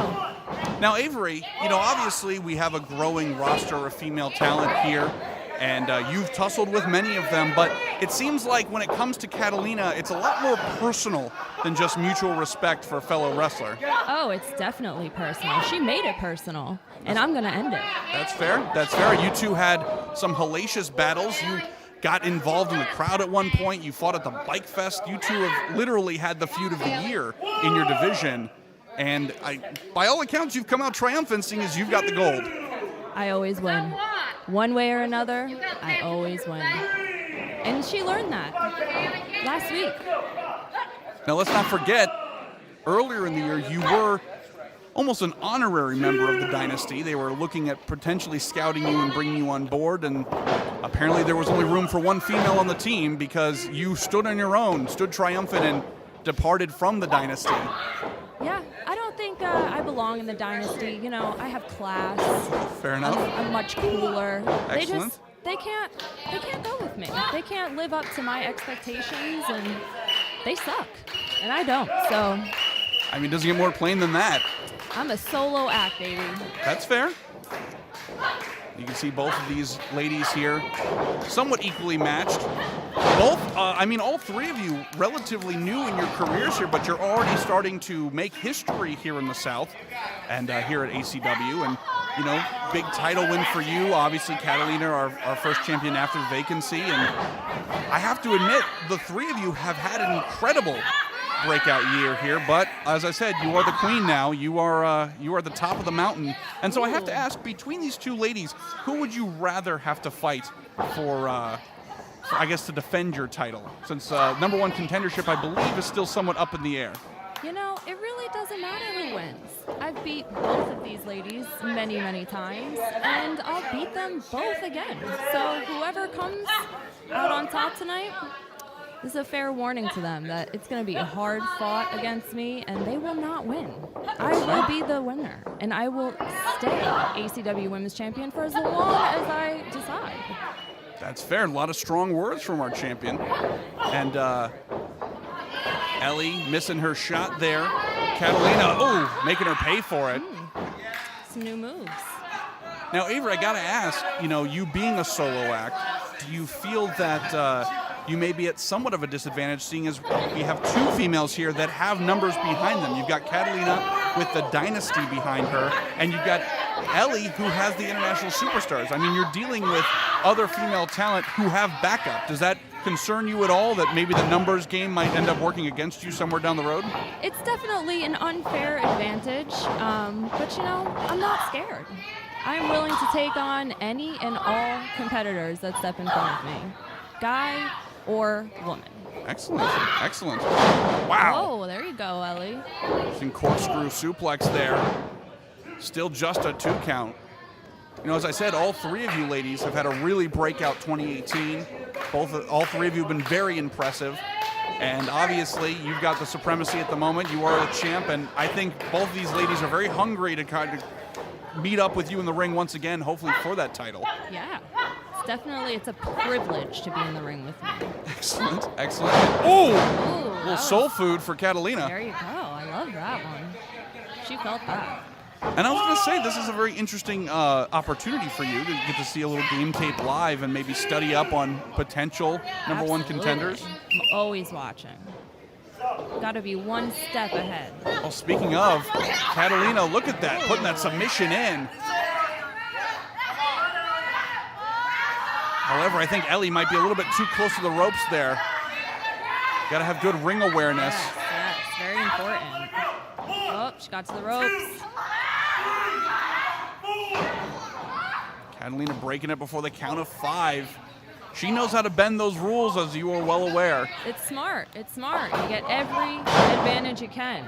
Now, Avery, obviously we have a growing roster of female talent here, and you've tussled with many of them, but it seems like when it comes to Katalina, it's a lot more personal than just mutual respect for a fellow wrestler. Oh, it's definitely personal. She made it personal, and I'm going to end it. That's fair. That's fair. You two had some hellacious battles. You got involved in the crowd at one point. You fought at the Bike Fest. You two have literally had the feud of the year in your division. And by all accounts, you've come out triumphant, seeing as you've got the gold. I always win. One way or another, I always win. And she learned that last week. Now, let's not forget, earlier in the year, you were almost an honorary member of the Dynasty. They were looking at potentially scouting you and bringing you on board, and apparently there was only room for one female on the team because you stood on your own, stood triumphant, and departed from the Dynasty. Yeah, I don't think I belong in the Dynasty. I have class. Fair enough. I'm much cooler. Excellent. They can't go with me. They can't live up to my expectations, and they suck. And I don't, so. I mean, it doesn't get more plain than that. I'm a solo act, baby. That's fair. You can see both of these ladies here, somewhat equally matched. Both, all three of you relatively new in your careers here, but you're already starting to make history here in the South and here at ACW. And, big title win for you. Obviously, Katalina, our first champion after the vacancy. And I have to admit, the three of you have had an incredible breakout year here, but as I said, you are the queen now. You are the top of the mountain, and so I have to ask, between these two ladies, who would you rather have to fight for I guess, to defend your title, since number one contendership, I believe, is still somewhat up in the air? You know, it really doesn't matter who wins. I've beat both of these ladies many, many times, and I'll beat them both again. So whoever comes out on top tonight, this is a fair warning to them that it's going to be hard fought against me, and they will not win. I will be the winner, and I will stay ACW Women's Champion for as long as I decide. That's fair. A lot of strong words from our champion. And Ellie missing her shot there. Katalina, making her pay for it. Some new moves. Now, Avery, I got to ask, you being a solo act, do you feel that you may be at somewhat of a disadvantage, seeing as we have two females here that have numbers behind them? You've got Katalina with the dynasty behind her, and you've got Ellie, who has the international superstars. I mean, you're dealing with other female talent who have backup. Does that concern you at all, that maybe the numbers game might end up working against you somewhere down the road? It's definitely an unfair advantage, but I'm not scared. I'm willing to take on any and all competitors that step in front of me, guy or woman. Excellent, excellent. Wow. Oh, there you go, Ellie. Some corkscrew suplex there. Still just a 2 count. As I said, all three of you ladies have had a really breakout 2018. All three of you have been very impressive. And obviously, you've got the supremacy at the moment. You are the champ, and I think both of these ladies are very hungry to kind of meet up with you in the ring once again, hopefully for that title. Yeah. It's a privilege to be in the ring with me. Excellent, excellent. Oh! Little soul food for Katalina. There you go. I love that one. She felt that. And I was going to say, this is a very interesting opportunity for you to get to see a little game tape live and maybe study up on potential number one contenders. I'm always watching. Got to be one step ahead. Well, speaking of, Katalina, look at that, putting that submission in. However, I think Ellie might be a little bit too close to the ropes there. Got to have good ring awareness. Yes, very important. Oh, she got to the ropes. Katalina breaking it before the count of 5. She knows how to bend those rules, as you are well aware. It's smart. It's smart. You get every advantage you can.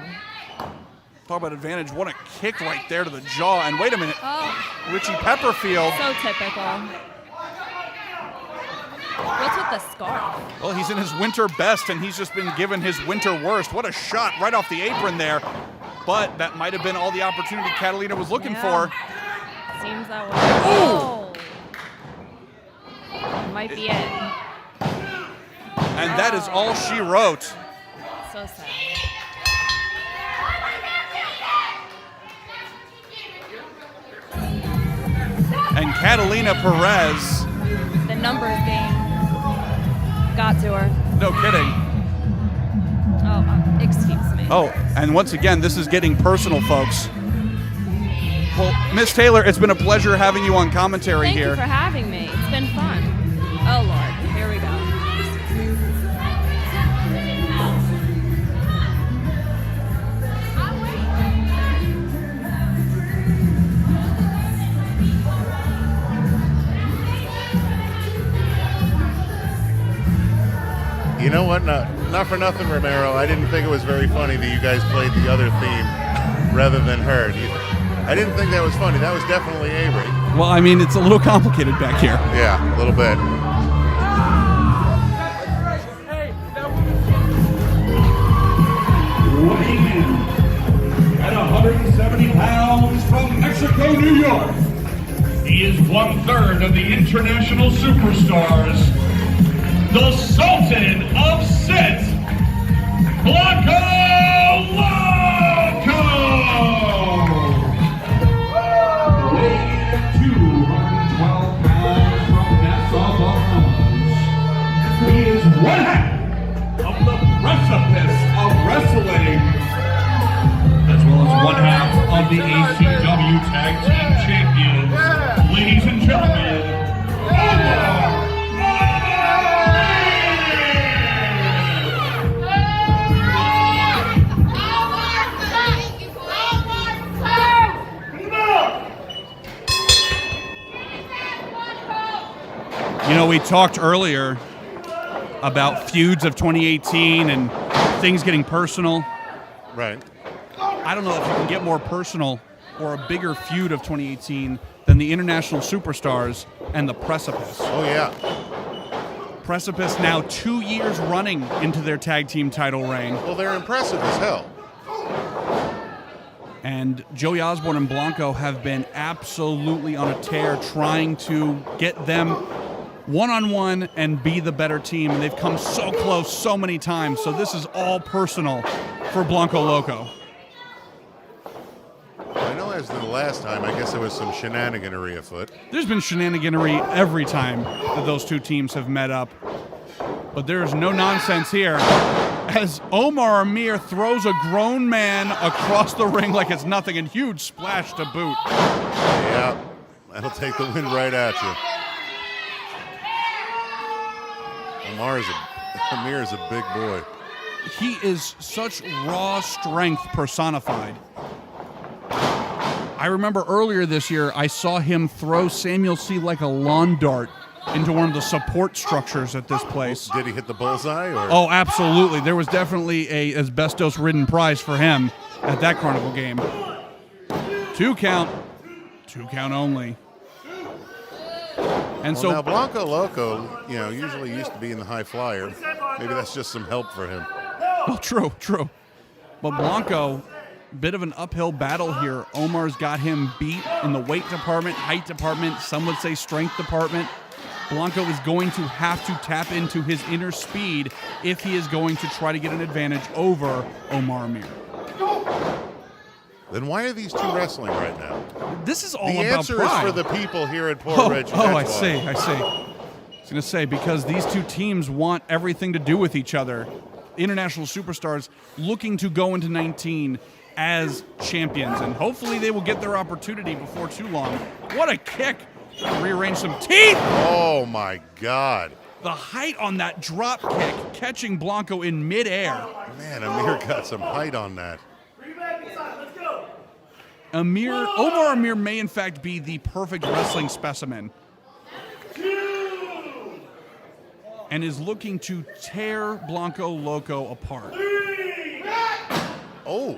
Talk about advantage. What a kick right there to the jaw. And wait a minute. Oh. Richie Pepperfield. So typical. What's with the scarf? Well, he's in his winter best, and he's just been given his winter worst. What a shot right off the apron there. But that might have been all the opportunity Katalina was looking for. Seems that way. Oh! Might be it. And that is all she wrote. So sad. And Katalina Perez. The numbers game got to her. No kidding. Oh, excuse me. Oh, and once again, this is getting personal, folks. Well, Miss Taylor, it's been a pleasure having you on commentary here. Thank you for having me. It's been fun. Oh, Lord. Here we go. You know what? Not for nothing, Romero. I didn't think it was very funny that you guys played the other theme rather than her. I didn't think that was funny. That was definitely Avery. Well, I mean, it's a little complicated back here. Yeah, a little bit. Weighing in at 170 pounds from Mexico, New York. He is 1/3 of the international superstars. The Sultan of Sit, Blanco Loco! Weighing in at 212 pounds from Nassau, Bahamas. He is 1/2 of the precipice of wrestling, as well as 1/2 of the ACW Tag Team Champions. Ladies and gentlemen, Omar! You know, we talked earlier about feuds of 2018 and things getting personal. Right. I don't know if you can get more personal or a bigger feud of 2018 than the International Superstars and the Precipice. Oh, yeah. Precipice now 2 years running into their tag team title reign. Well, they're impressive as hell. And Joey Ozbourne and Blanco have been absolutely on a tear trying to get them one-on-one and be the better team. And they've come so close so many times. So this is all personal for Blanco Loco. I know as the last time, I guess there was some shenaniganery afoot. There's been shenaniganery every time that those two teams have met up. But there's no nonsense here as Omar Amir throws a grown man across the ring like it's nothing, and huge splash to boot. Yeah, that'll take the wind right at you. Amir is a big boy. He is such raw strength personified. I remember earlier this year, I saw him throw Samuel C. like a lawn dart into one of the support structures at this place. Did he hit the bullseye? Or? Oh, absolutely. There was definitely a asbestos-ridden prize for him at that carnival game. 2 count. 2 count only. And Now Blanco Loco, usually used to be in the high flyer. Maybe that's just some help for him. Well, true. But Blanco, bit of an uphill battle here. Omar's got him beat in the weight department, height department, some would say strength department. Blanco is going to have to tap into his inner speed if he is going to try to get an advantage over Omar Amir. Then why are these two wrestling right now? This is all the about answer pride. is for the people here at Port Ridge. I see. I was going to say, because these two teams want everything to do with each other. International Superstars looking to go into 19 as champions, and hopefully they will get their opportunity before too long. What a kick! Trying to rearrange some teeth! Oh my God. The height on that drop kick, catching Blanco in midair. Man, Amir got some height on that. Omar Amir may in fact be the perfect wrestling specimen. And is looking to tear Blanco Loco apart. Oh.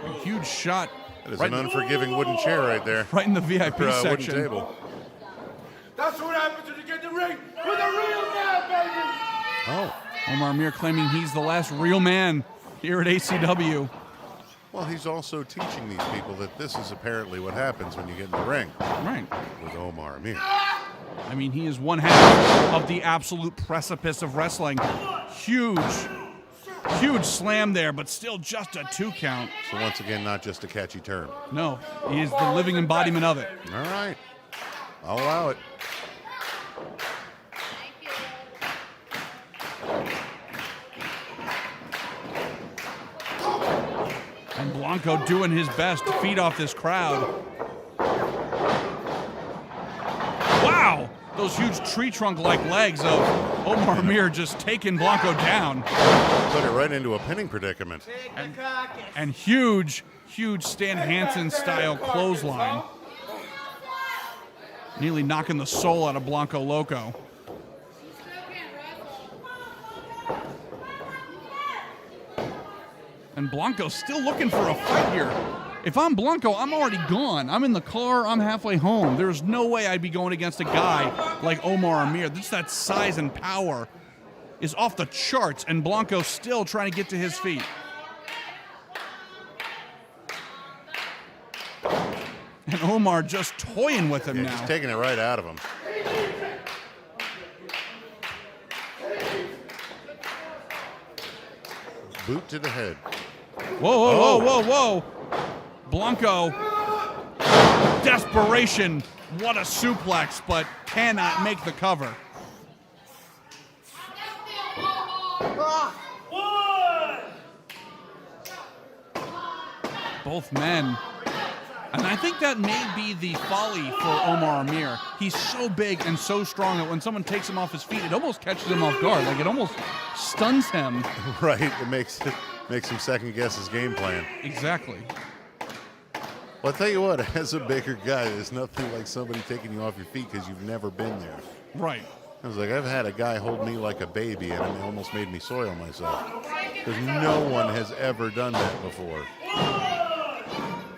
A huge shot. That is an unforgiving wooden chair right there. Right in the VIP section. Wooden table. That's what happens when you get the ring with a real man, baby. Oh. Omar Amir claiming he's the last real man here at ACW. Well, he's also teaching these people that this is apparently what happens when you get in the ring. Right. With Omar Amir. I mean, he is one half of the absolute precipice of wrestling. Huge slam there, but still just a 2 count. So once again, not just a catchy term. No, he is the living embodiment of it. All right. I'll allow it. And Blanco doing his best to feed off this crowd. Wow! Those huge tree trunk-like legs of Omar Amir just taking Blanco down. Put it right into a pinning predicament. And huge Stan Hansen-style clothesline. Nearly knocking the soul out of Blanco Loco. And Blanco's still looking for a fight here. If I'm Blanco, I'm already gone. I'm in the car, I'm halfway home. There's no way I'd be going against a guy like Omar Amir. Just that size and power is off the charts, and Blanco's still trying to get to his feet. And Omar just toying with him now. He's taking it right out of him. Boot to the head. Whoa. Blanco, desperation. What a suplex, but cannot make the cover. Both men. And I think that may be the folly for Omar Amir. He's so big and so strong that when someone takes him off his feet, it almost catches him off guard. Like it almost stuns him. Right, it makes him second guess his game plan. Exactly. Well, I'll tell you what, as a bigger guy, there's nothing like somebody taking you off your feet because you've never been there. Right. I was like, I've had a guy hold me like a baby, and it almost made me soil myself. because no one has ever done that before.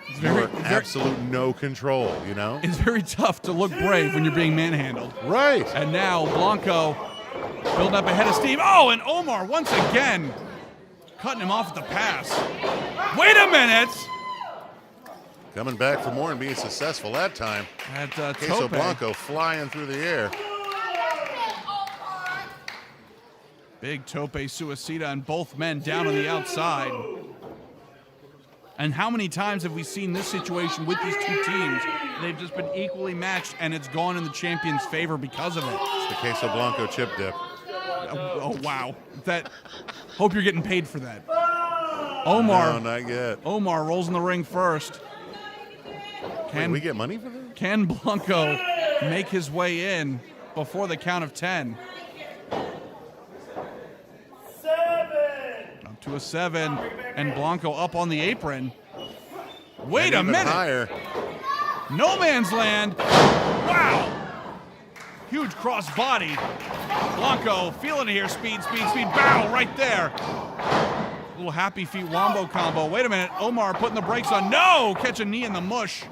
It's You're absolute no control, you know? It's very tough to look brave when you're being manhandled. Right. And now Blanco building up a head of steam. Oh, and Omar once again cutting him off at the pass. Wait a minute! Coming back for more and being successful that time. At Queso Tope. Blanco flying through the air. Big Tope Suicida and both men down on the outside. And how many times have we seen this situation with these two teams? They've just been equally matched, and it's gone in the champion's favor because of it. It's the Queso Blanco chip dip. Oh wow. Hope you're getting paid for that. Omar. No, not yet. Omar rolls in the ring first. Can we get money for that? Can Blanco make his way in before the count of 10? 7. Up to a 7, and Blanco up on the apron. Wait And a even minute. higher. No man's land. Wow. Huge cross body. Blanco feeling it here. Speed. Bow right there. Little happy feet wombo combo. Wait a minute. Omar putting the brakes on. No! Catch a knee in the mush.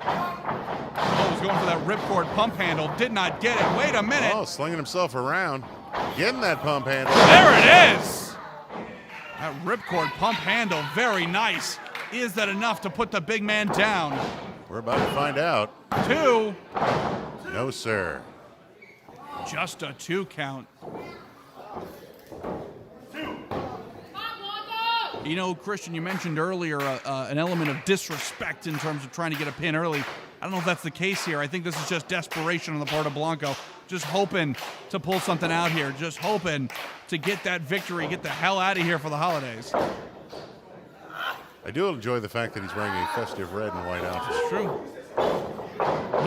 Oh, was going for that ripcord pump handle. Did not get it. Wait a minute. Oh, slinging himself around. Getting that pump handle. There it is. That ripcord pump handle. Very nice. Is that enough to put the big man down? We're about to find out. 2. No, sir. Just a 2 count. You know, Christian, you mentioned earlier an element of disrespect in terms of trying to get a pin early. I don't know if that's the case here. I think this is just desperation on the part of Blanco. Just hoping to pull something out here. Just hoping to get that victory, get the hell out of here for the holidays. I do enjoy the fact that he's wearing a festive red and white outfit. It's true.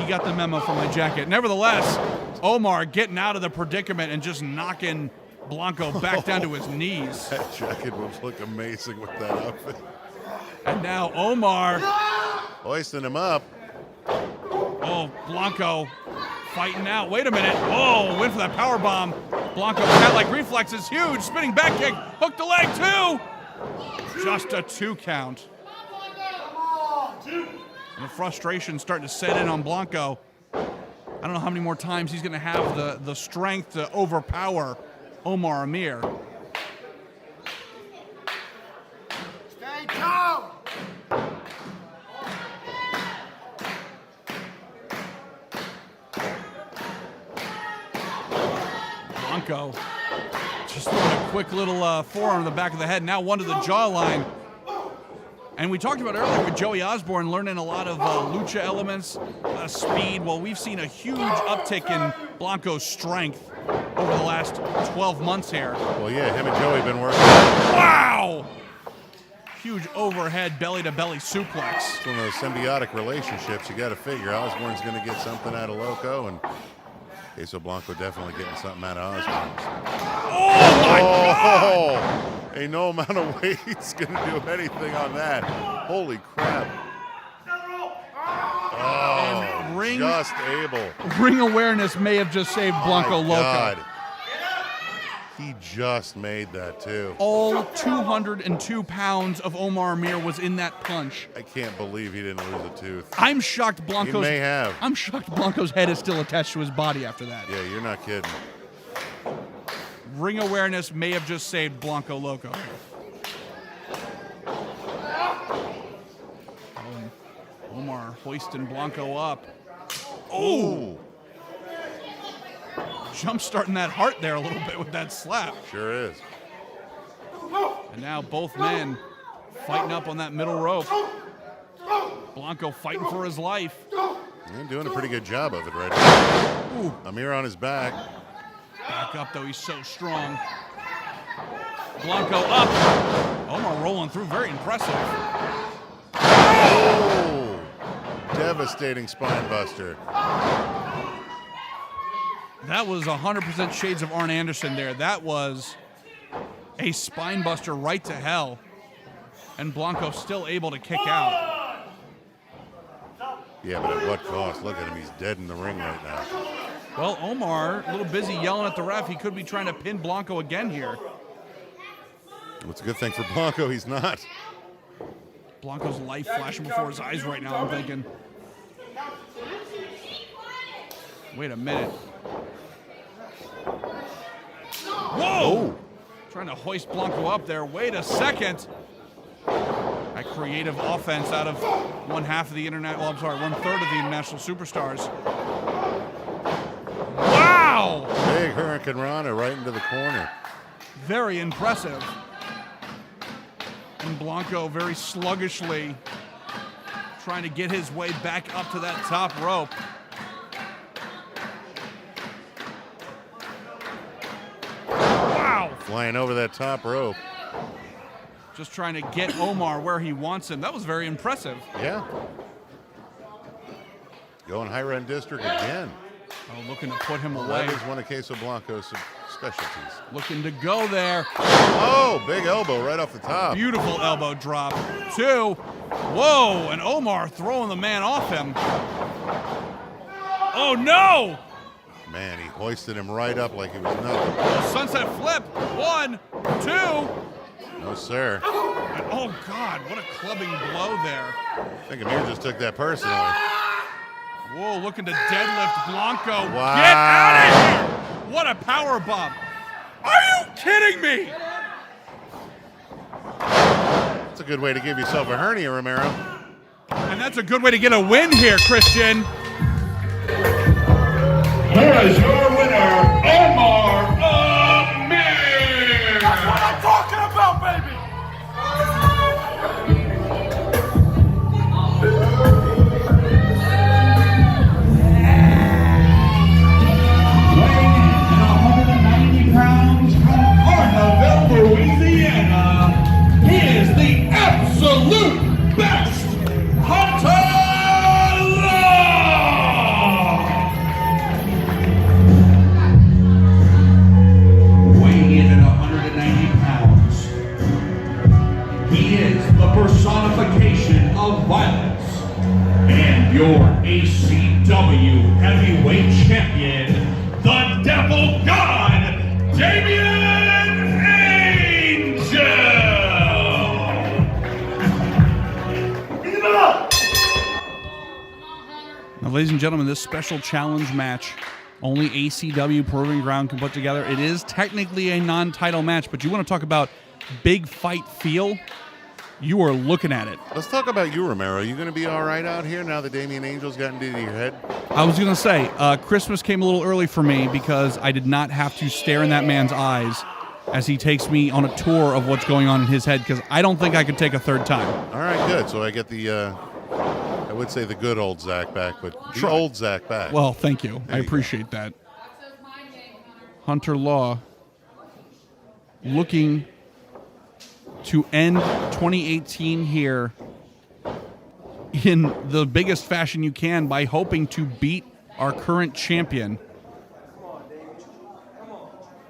He got the memo from the jacket. Nevertheless, Omar getting out of the predicament and just knocking Blanco back down to his knees. That jacket would look amazing with that outfit. And now Omar. Hoisting him up. Oh, Blanco fighting out. Wait a minute. Oh, went for that power bomb. Blanco cat-like reflexes. Huge spinning back kick. Hook the leg too. Just a 2 count. And the frustration starting to set in on Blanco. I don't know how many more times he's going to have the strength to overpower Omar Amir. Stay calm. Blanco just throwing a quick little forearm to the back of the head. Now one to the jawline. And we talked about earlier with Joey Ozbourne learning a lot of lucha elements, speed. Well, we've seen a huge uptick in Blanco's strength over the last 12 months here. Well, yeah, him and Joey been working. Wow! Huge overhead belly-to-belly suplex. It's one of those symbiotic relationships. You got to figure Osborne's going to get something out of Loco, and Queso Blanco definitely getting something out of Osborne. Oh, my God! Ain't no amount of weight's going to do anything on that. Holy crap. Oh, ring, just able. Ring awareness may have just saved Blanco Loco. God. He just made that, too. All 202 pounds of Omar Amir was in that punch. I can't believe he didn't lose a tooth. I'm shocked Blanco's... He may have. I'm shocked Blanco's head is still attached to his body after that. Yeah, you're not kidding. Ring awareness may have just saved Blanco Loco. Omar hoisting Blanco up. Oh! Jump starting that heart there a little bit with that slap. Sure is. And now both men fighting up on that middle rope. Blanco fighting for his life. And doing a pretty good job of it right now. Ooh. Amir on his back. Back up, though. He's so strong. Blanco up. Omar rolling through. Very impressive. Oh! Devastating spine buster. That was 100% shades of Arn Anderson there. That was a spine buster right to hell. And Blanco still able to kick out. Yeah, but at what cost? Look at him. He's dead in the ring right now. Well, Omar, a little busy yelling at the ref. He could be trying to pin Blanco again here. Well, it's a good thing for Blanco he's not. Blanco's life flashing before his eyes right now, I'm thinking. Wait a minute. Whoa! Trying to hoist Blanco up there. Wait a second. That creative offense out of one third of the international superstars. Wow! Big Hurricane Rana right into the corner. Very impressive. And Blanco very sluggishly trying to get his way back up to that top rope. Wow! Flying over that top rope. Just trying to get Omar where he wants him. That was very impressive. Yeah. Going high run district again. Oh, looking to put him away. That is one of Queso Blanco's specialties. Looking to go there. Oh, big elbow right off the top. Beautiful elbow drop. 2. Whoa, and Omar throwing the man off him. Oh, no! Man, he hoisted him right up like it was nothing. Sunset flip. 1, 2. No, sir. And, oh, God, what a clubbing blow there. I think Amir just took that personally. Whoa, looking to deadlift Blanco. Wow. Get out of here! What a power bomb. Are you kidding me? That's a good way to give yourself a hernia, Romero. And that's a good way to get a win here, Christian. Here is your winner, Omar Amir. That's what I'm talking about, baby. Weighing in at 190 pounds from Arnaville, Louisiana, he is the absolute best, Hunter Law! Weighing in at 190 pounds, he is the personification of violence and your ACW heavyweight champion, the Devil God, Damian Angel! Now, ladies and gentlemen, this special challenge match, only ACW Proving Ground can put together. It is technically a non-title match, but you want to talk about big fight feel? You are looking at it. Let's talk about you, Romero. You going to be all right out here now that Damian Angel's gotten into your head? I was going to say, Christmas came a little early for me because I did not have to stare in that man's eyes as he takes me on a tour of what's going on in his head, because I don't think I could take a third time. All right, good. So I get the, I would say the good old Zach back, but the old Zach back. Well, thank you. I appreciate that. Hunter Law looking to end 2018 here in the biggest fashion you can by hoping to beat our current champion.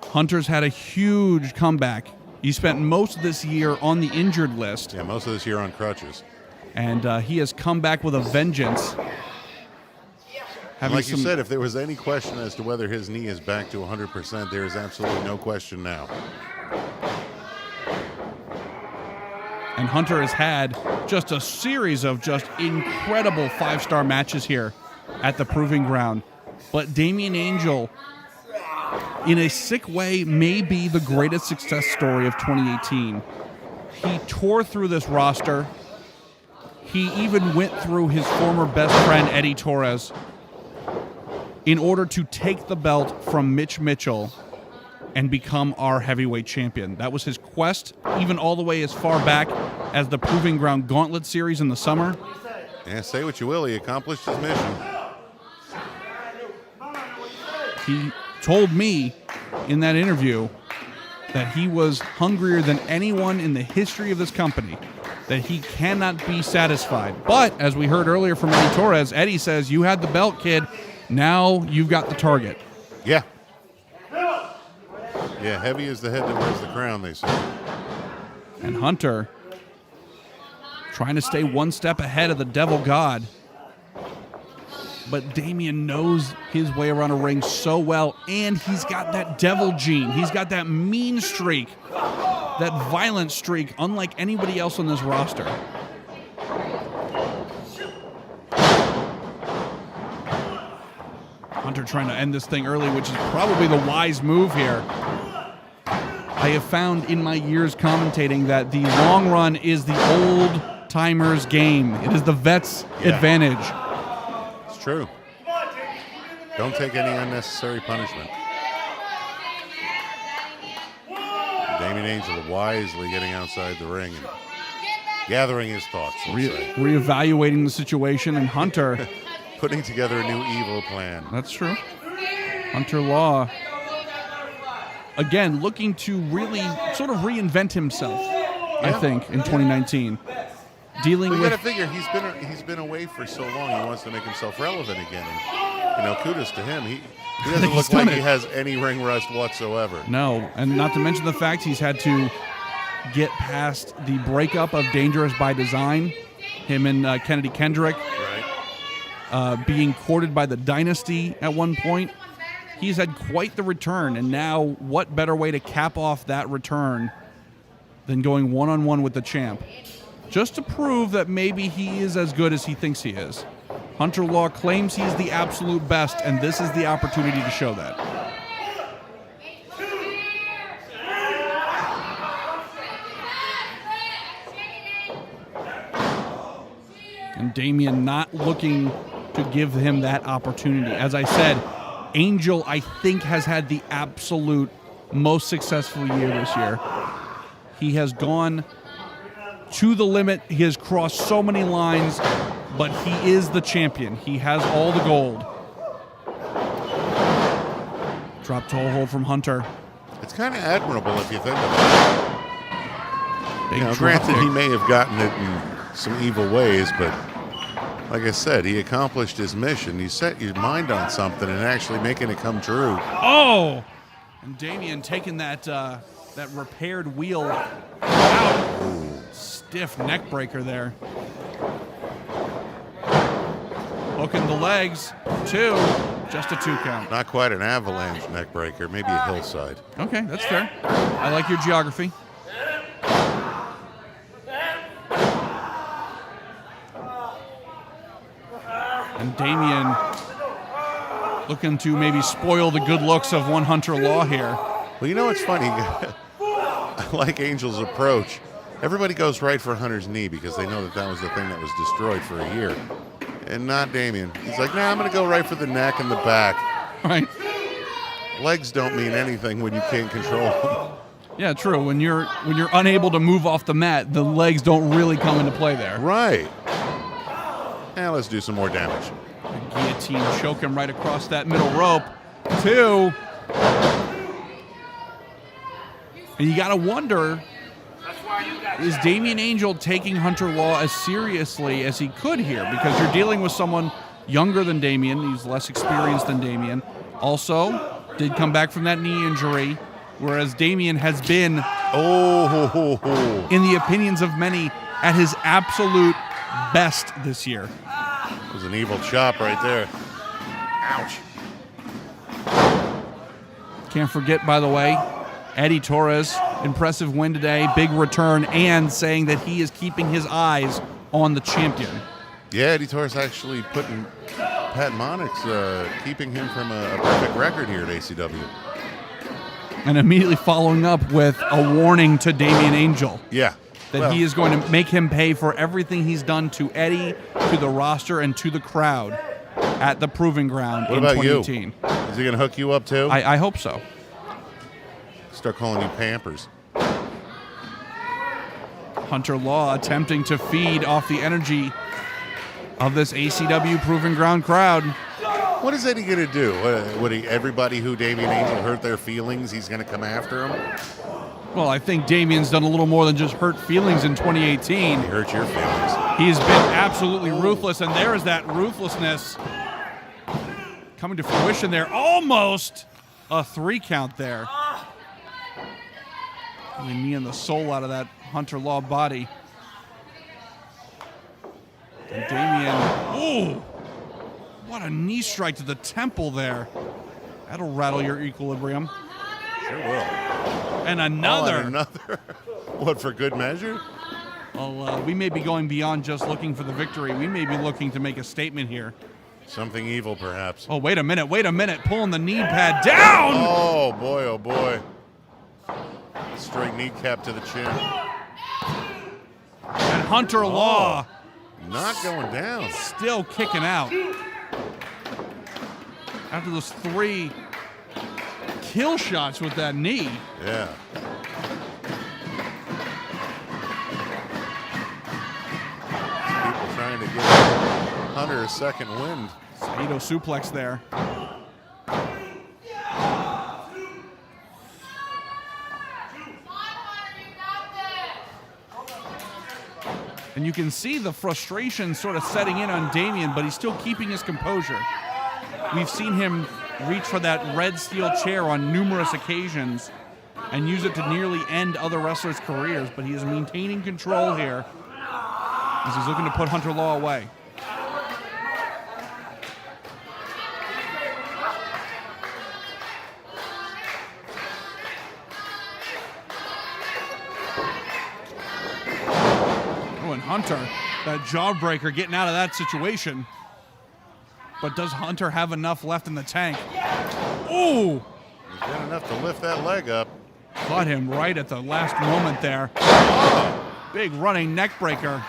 Hunter's had a huge comeback. He spent most of this year on the injured list. Yeah, most of this year on crutches. And he has come back with a vengeance. Like you said, if there was any question as to whether his knee is back to 100%, there is absolutely no question now. And Hunter has had just a series of just incredible 5-star matches here at the Proving Ground. But Damian Angel, in a sick way, may be the greatest success story of 2018. He tore through this roster. He even went through his former best friend, Eddie Torres, in order to take the belt from Mitch Mitchell and become our heavyweight champion. That was his quest, even all the way as far back as the Proving Ground Gauntlet Series in the summer. Yeah, say what you will, he accomplished his mission. He told me in that interview that he was hungrier than anyone in the history of this company, that he cannot be satisfied. But, as we heard earlier from Eddie Torres, Eddie says, you had the belt, kid. Now you've got the target. Yeah. Yeah, heavy is the head that wears the crown, they say. And Hunter trying to stay one step ahead of the Devil God. but Damien knows his way around a ring so well, and he's got that devil gene. He's got that mean streak, that violent streak, unlike anybody else on this roster. Hunter trying to end this thing early, which is probably the wise move here. I have found in my years commentating that the long run is the old timers game. It is the vet's advantage. It's true. Don't take any unnecessary punishment. Damien Angel wisely getting outside the ring and gathering his thoughts. Reevaluating the situation, and Hunter putting together a new evil plan. That's true. Hunter Law, again, looking to really sort of reinvent himself, I think, in 2019. Dealing with... You got to figure he's been away for so long. He wants to make himself relevant again. And, kudos to him. He doesn't look like he has any ring rust whatsoever. No, and not to mention the fact he's had to get past the breakup of Dangerous by Design, him and Kennedy Kendrick. Right. Being courted by the Dynasty at one point. He's had quite the return, and now what better way to cap off that return than going one-on-one with the champ? Just to prove that maybe he is as good as he thinks he is. Hunter Law claims he's the absolute best, and this is the opportunity to show that. And Damien not looking to give him that opportunity. As I said, Angel, I think, has had the absolute most successful year this year. He has gone to the limit. He has crossed so many lines, but he is the champion. He has all the gold. Drop toe hold from Hunter. It's kind of admirable if you think about it. Granted, he may have gotten it in some evil ways, but like I said, he accomplished his mission. You set your mind on something and actually making it come true. Oh! And Damien taking that that repaired wheel out. Ooh. Stiff neck breaker there. Hooking the legs. 2. Just a 2 count. Not quite an avalanche neck breaker, maybe a hillside. Okay, that's fair. I like your geography. And Damien looking to maybe spoil the good looks of one Hunter Law here. Well, you know what's funny? I like Angel's approach. Everybody goes right for Hunter's knee because they know that was the thing that was destroyed for a year. And not Damien. He's like, nah, I'm going to go right for the neck and the back. Right. Legs don't mean anything when you can't control them. Yeah, true. When you're unable to move off the mat, the legs don't really come into play there. Right. Now let's do some more damage. The guillotine choke him right across that middle rope. 2. And you got to wonder, is Damien Angel taking Hunter Law as seriously as he could here? Because you're dealing with someone younger than Damien. He's less experienced than Damien. Also, did come back from that knee injury, whereas Damien has been, in the opinions of many, at his absolute best this year. It was an evil chop right there. Ouch. Can't forget, by the way, Eddie Torres, impressive win today, big return, and saying that he is keeping his eyes on the champion. Yeah, Eddie Torres actually putting Pat Monix, keeping him from a perfect record here at ACW. And immediately following up with a warning to Damien Angel. Yeah. That he is going to make him pay for everything he's done to Eddie, to the roster, and to the crowd at the Proving Ground in 2018. What about you? Is he going to hook you up too? I hope so. Start calling you Pampers. Hunter Law attempting to feed off the energy of this ACW Proving Ground crowd. What is Eddie going to do? Everybody who Damien Angel hurt their feelings, he's going to come after him? Well, I think Damien's done a little more than just hurt feelings in 2018. He hurt your feelings. He's been absolutely ruthless, and there is that ruthlessness coming to fruition there. Almost a 3 count there. Really kneeing the soul out of that Hunter Law body. And Damien, ooh, what a a knee strike to the temple there. That'll rattle your equilibrium. Sure will. And another. Oh, and another. What, for good measure? Well, we may be going beyond just looking for the victory. We may be looking to make a statement here. Something evil, perhaps. Oh, wait a minute. Pulling the knee pad down. Oh, boy, oh, boy. Straight kneecap to the chin. And Hunter Law. Not going down. Still kicking out. After those 3 kill shots with that knee. Yeah. People trying to give Hunter a second wind. Saito suplex there. And you can see the frustration sort of setting in on Damien, but he's still keeping his composure. We've seen him reach for that red steel chair on numerous occasions and use it to nearly end other wrestlers' careers, but he is maintaining control here as he's looking to put Hunter Law away. Oh, and Hunter, that jawbreaker, getting out of that situation. But does Hunter have enough left in the tank? Ooh! He's got enough to lift that leg up. Caught him right at the last moment there. Big running neck breaker.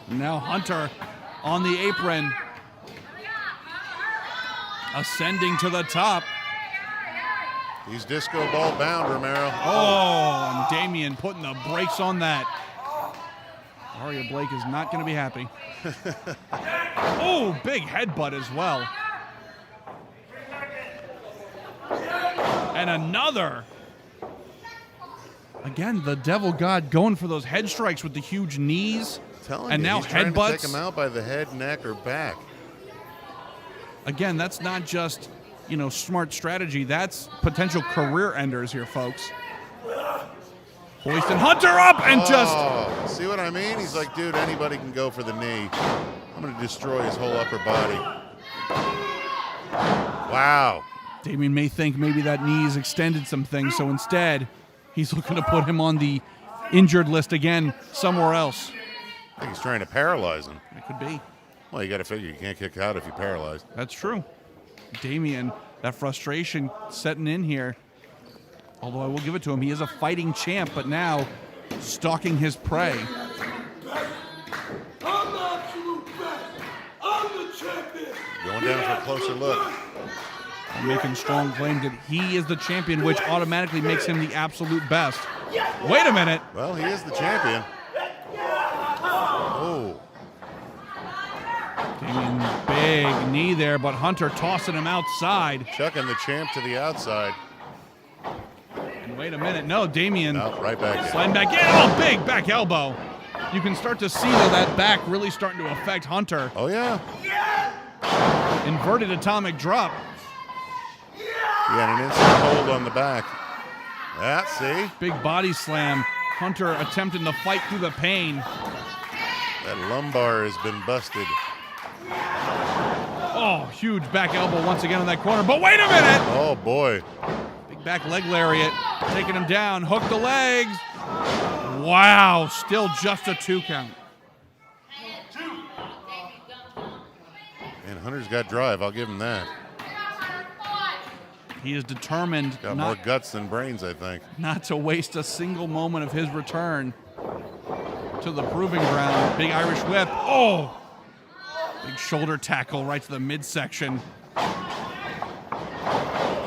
Now Hunter on the apron. Ascending to the top. He's disco ball bound, Romero. Oh, and Damien putting the brakes on that. Aria Blake is not going to be happy. Oh, big headbutt as well. And another. Again, the Devil God going for those head strikes with the huge knees. And now he's trying headbutts. to take him out by the head, neck, or back. Again, that's not just, smart strategy. That's potential career enders here, folks. Hoisting Hunter up and just... See what I mean? He's like, dude, anybody can go for the knee. I'm going to destroy his whole upper body. Wow. Damien may think maybe that knee has extended some things, so instead, he's looking to put him on the injured list again somewhere else. I think he's trying to paralyze him. It could be. Well, you got to figure you can't kick out if you're paralyzed. That's true. Damien, that frustration setting in here. Although I will give it to him, he is a fighting champ, but now stalking his prey. I'm the absolute best. I'm the champion. Going down for a closer look. And making strong claims that he is the champion, which automatically makes him the absolute best. Wait a minute. Well, he is the champion. Oh. Damien, big knee there, but Hunter tossing him outside. Chucking the champ to the outside. And wait a minute. No, Damien. Oh, right back in. Sliding back in. Oh, big back elbow. You can start to see that back really starting to affect Hunter. Oh, yeah. Inverted atomic drop. Yeah, an instant hold on the back. Yeah, see? Big body slam. Hunter attempting to fight through the pain. That lumbar has been busted. Oh, huge back elbow once again in that corner. But wait a minute! Oh, boy. Big back leg lariat. Taking him down. Hook the legs. Wow. Still just a 2 count. And Hunter's got drive. I'll give him that. He is determined Got more guts than brains, I think. not to waste a single moment of his return to the proving ground. Big Irish whip. Oh! Big shoulder tackle right to the midsection.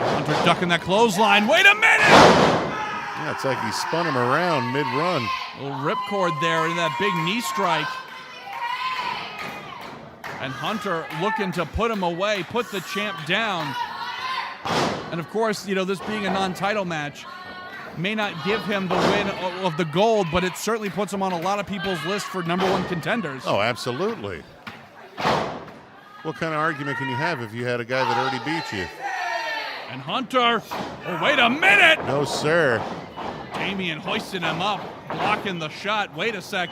Hunter ducking that clothesline. Wait a minute! Yeah, it's like he spun him around mid-run. Little ripcord there in that big knee strike. And Hunter looking to put him away, put the champ down. And of course, this being a non-title match may not give him the win of the gold, but it certainly puts him on a lot of people's list for #1 contenders. Oh, absolutely. What kind of argument can you have if you had a guy that already beat you? And Hunter, oh, wait a minute! No, sir. Damien hoisting him up, blocking the shot. Wait a sec.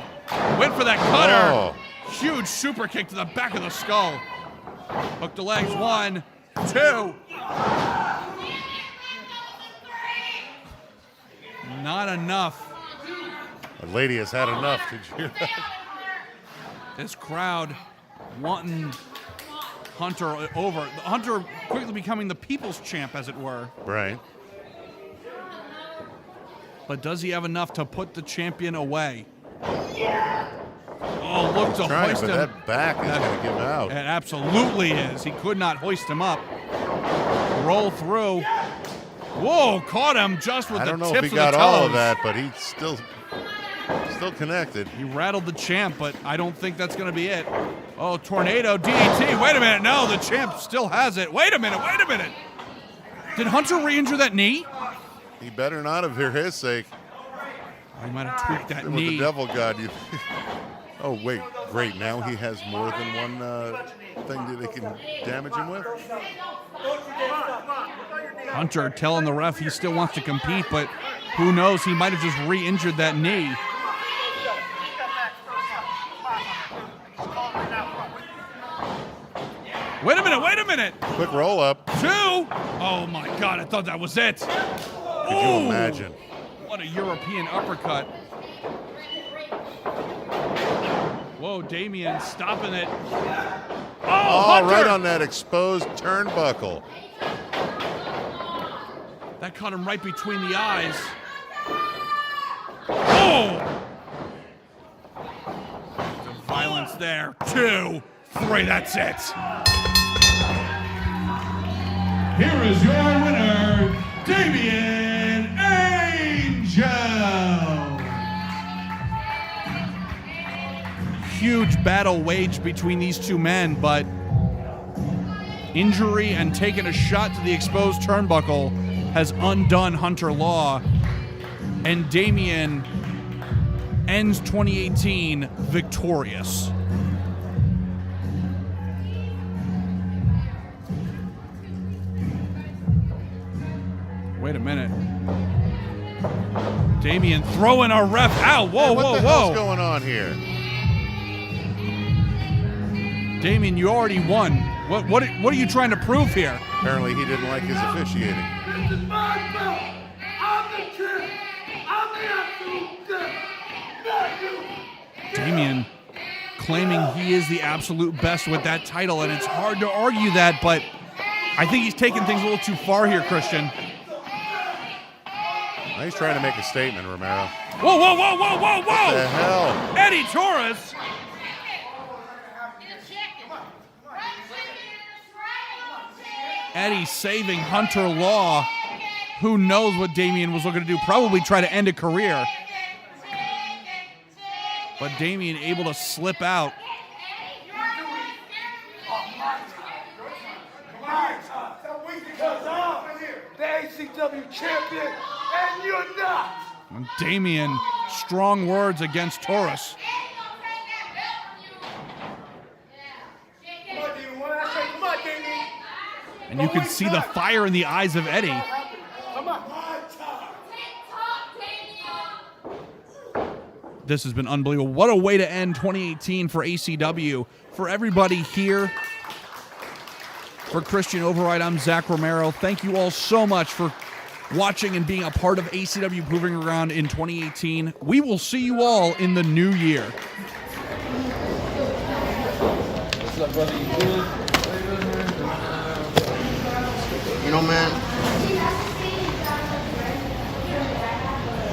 Went for that cutter. Oh. Huge super kick to the back of the skull. Hook the legs. 1, 2. Not enough. The lady has had enough. Did you hear that? This crowd wanting Hunter over. Hunter quickly becoming the people's champ, as it were. Right. But does he have enough to put the champion away? Oh, look to Trying, hoist but him. that back is going to give out. It absolutely is. He could not hoist him up. Roll through. Whoa, caught him just with I the don't know tips if he of the got all of toes. that, but he's still connected. He rattled the champ, but I don't think that's going to be it. Oh, tornado, DDT. Wait a minute. No, the champ still has it. Wait a minute. Wait a minute. Did Hunter re-injure that knee? He better not have, for his sake. He might have tweaked that With knee. the devil god. Oh, wait. Great. Now he has more than one thing that they can damage him with? Hunter telling the ref he still wants to compete, but who knows? He might have just re-injured that knee. Wait a minute, wait a minute. Quick roll up. 2. Oh my God, I thought that was it. Could you imagine? What a European uppercut. Whoa, Damien stopping it. Oh, Hunter! Right on that exposed turnbuckle. That caught him right between the eyes. Oh! The violence there. 2, 3, that's it. Here is your winner, Damian Angel. Huge battle waged between these two men, but injury and taking a shot to the exposed turnbuckle has undone Hunter Law, and Damien ends 2018 victorious. Wait a minute. Damien throwing a ref out. Whoa, What whoa, the whoa. hell's going on here? Damien, you already won. What are you trying to prove here? Apparently he didn't like his officiating. This is my belt. I'm the champ. I'm the absolute champ. Not you. Damien claiming he is the absolute best with that title, and it's hard to argue that, but I think he's taking things a little too far here, Christian. Now he's trying to make a statement, Romero. Whoa, whoa, whoa, whoa, whoa, What the whoa! hell? Eddie Taurus! Eddie saving Hunter Law. Who knows what Damien was looking to do? Probably try to end a career. But Damien able to slip out. Because I'm the ACW champion and you're not. And Damien, strong words against Taurus. And you can see the fire in the eyes of Eddie. This has been unbelievable. What a way to end 2018 for ACW. For everybody here, for Christian Override, I'm Zach Romero. Thank you all so much for watching and being a part of ACW Proving Ground in 2018. We will see you all in the new year. What's up, brother? You good? You know, man,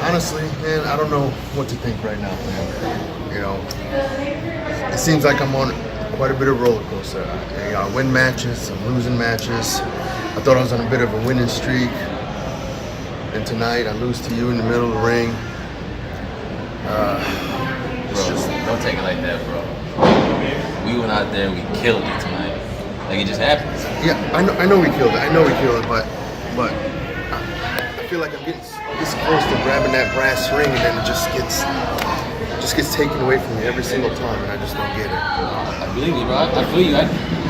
honestly, man, I don't know what to think right now, man. You know, it seems like I'm on quite a bit of roller coaster. I win matches, I'm losing matches. I thought I was on a bit of a winning streak. And tonight, I lose to you in the middle of the ring. Bro, don't take it like that, bro. We went out there, we killed it tonight. Like, it just happens. Yeah, I know we killed it, but I feel like I'm getting this close to grabbing that brass ring, and then it just gets taken away from me every single time, and I just don't get it. I believe you, bro. I feel you.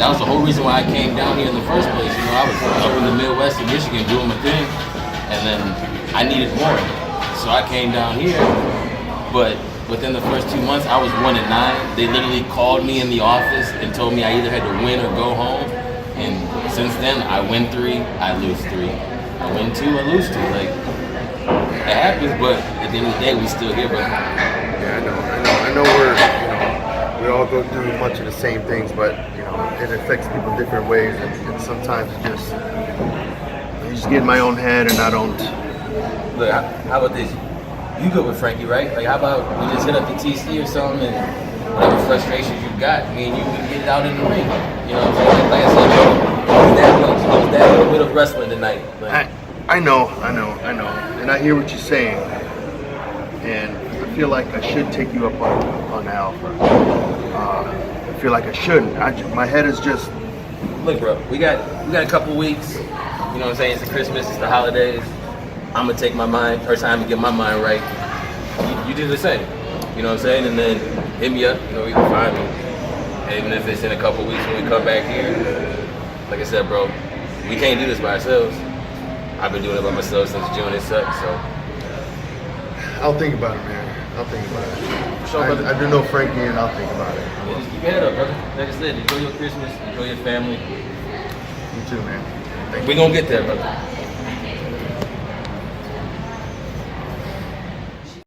That was the whole reason why I came down here in the first place. You know, I was up in the Midwest in Michigan doing my thing, and then I needed more. So I came down here, but within the first 2 months, I was 1-9. They literally called me in the office and told me I either had to win or go home. And since then, I win 3, I lose 3. I win 2, I lose 2. Like, it happens, but at the end of the day, we still here, bro. Yeah, I know we all go through much of the same things, but it affects people different ways, and sometimes I just get in my own head, and I don't. Look, how about this? You good with Frankie, right? Like, how about we just hit up the TC or something, and whatever frustrations you got, me and you can get it out in the ring. You know what I'm saying? Like I said, bro, it was that little bit of wrestling tonight. Like, I know, and I hear what you're saying, and I feel like I should take you up on the Alpha. I feel like I shouldn't. My head is just. Look, bro, we got a couple weeks. You know what I'm saying? It's the Christmas, it's the holidays. I'm gonna take my time to get my mind right. You do the same. You know what I'm saying? And then hit me up. You can find me. And even if it's in a couple weeks when we come back here, like I said, bro, we can't do this by ourselves. I've been doing it by myself since June. It sucks. So I'll think about it, man. I'll think about it. Sure, brother. I do know Frankie, and I'll think about it. Yeah, just keep your head up, brother. Like I said, enjoy your Christmas, enjoy your family. You too, man. Thank you. We're gonna get there, brother.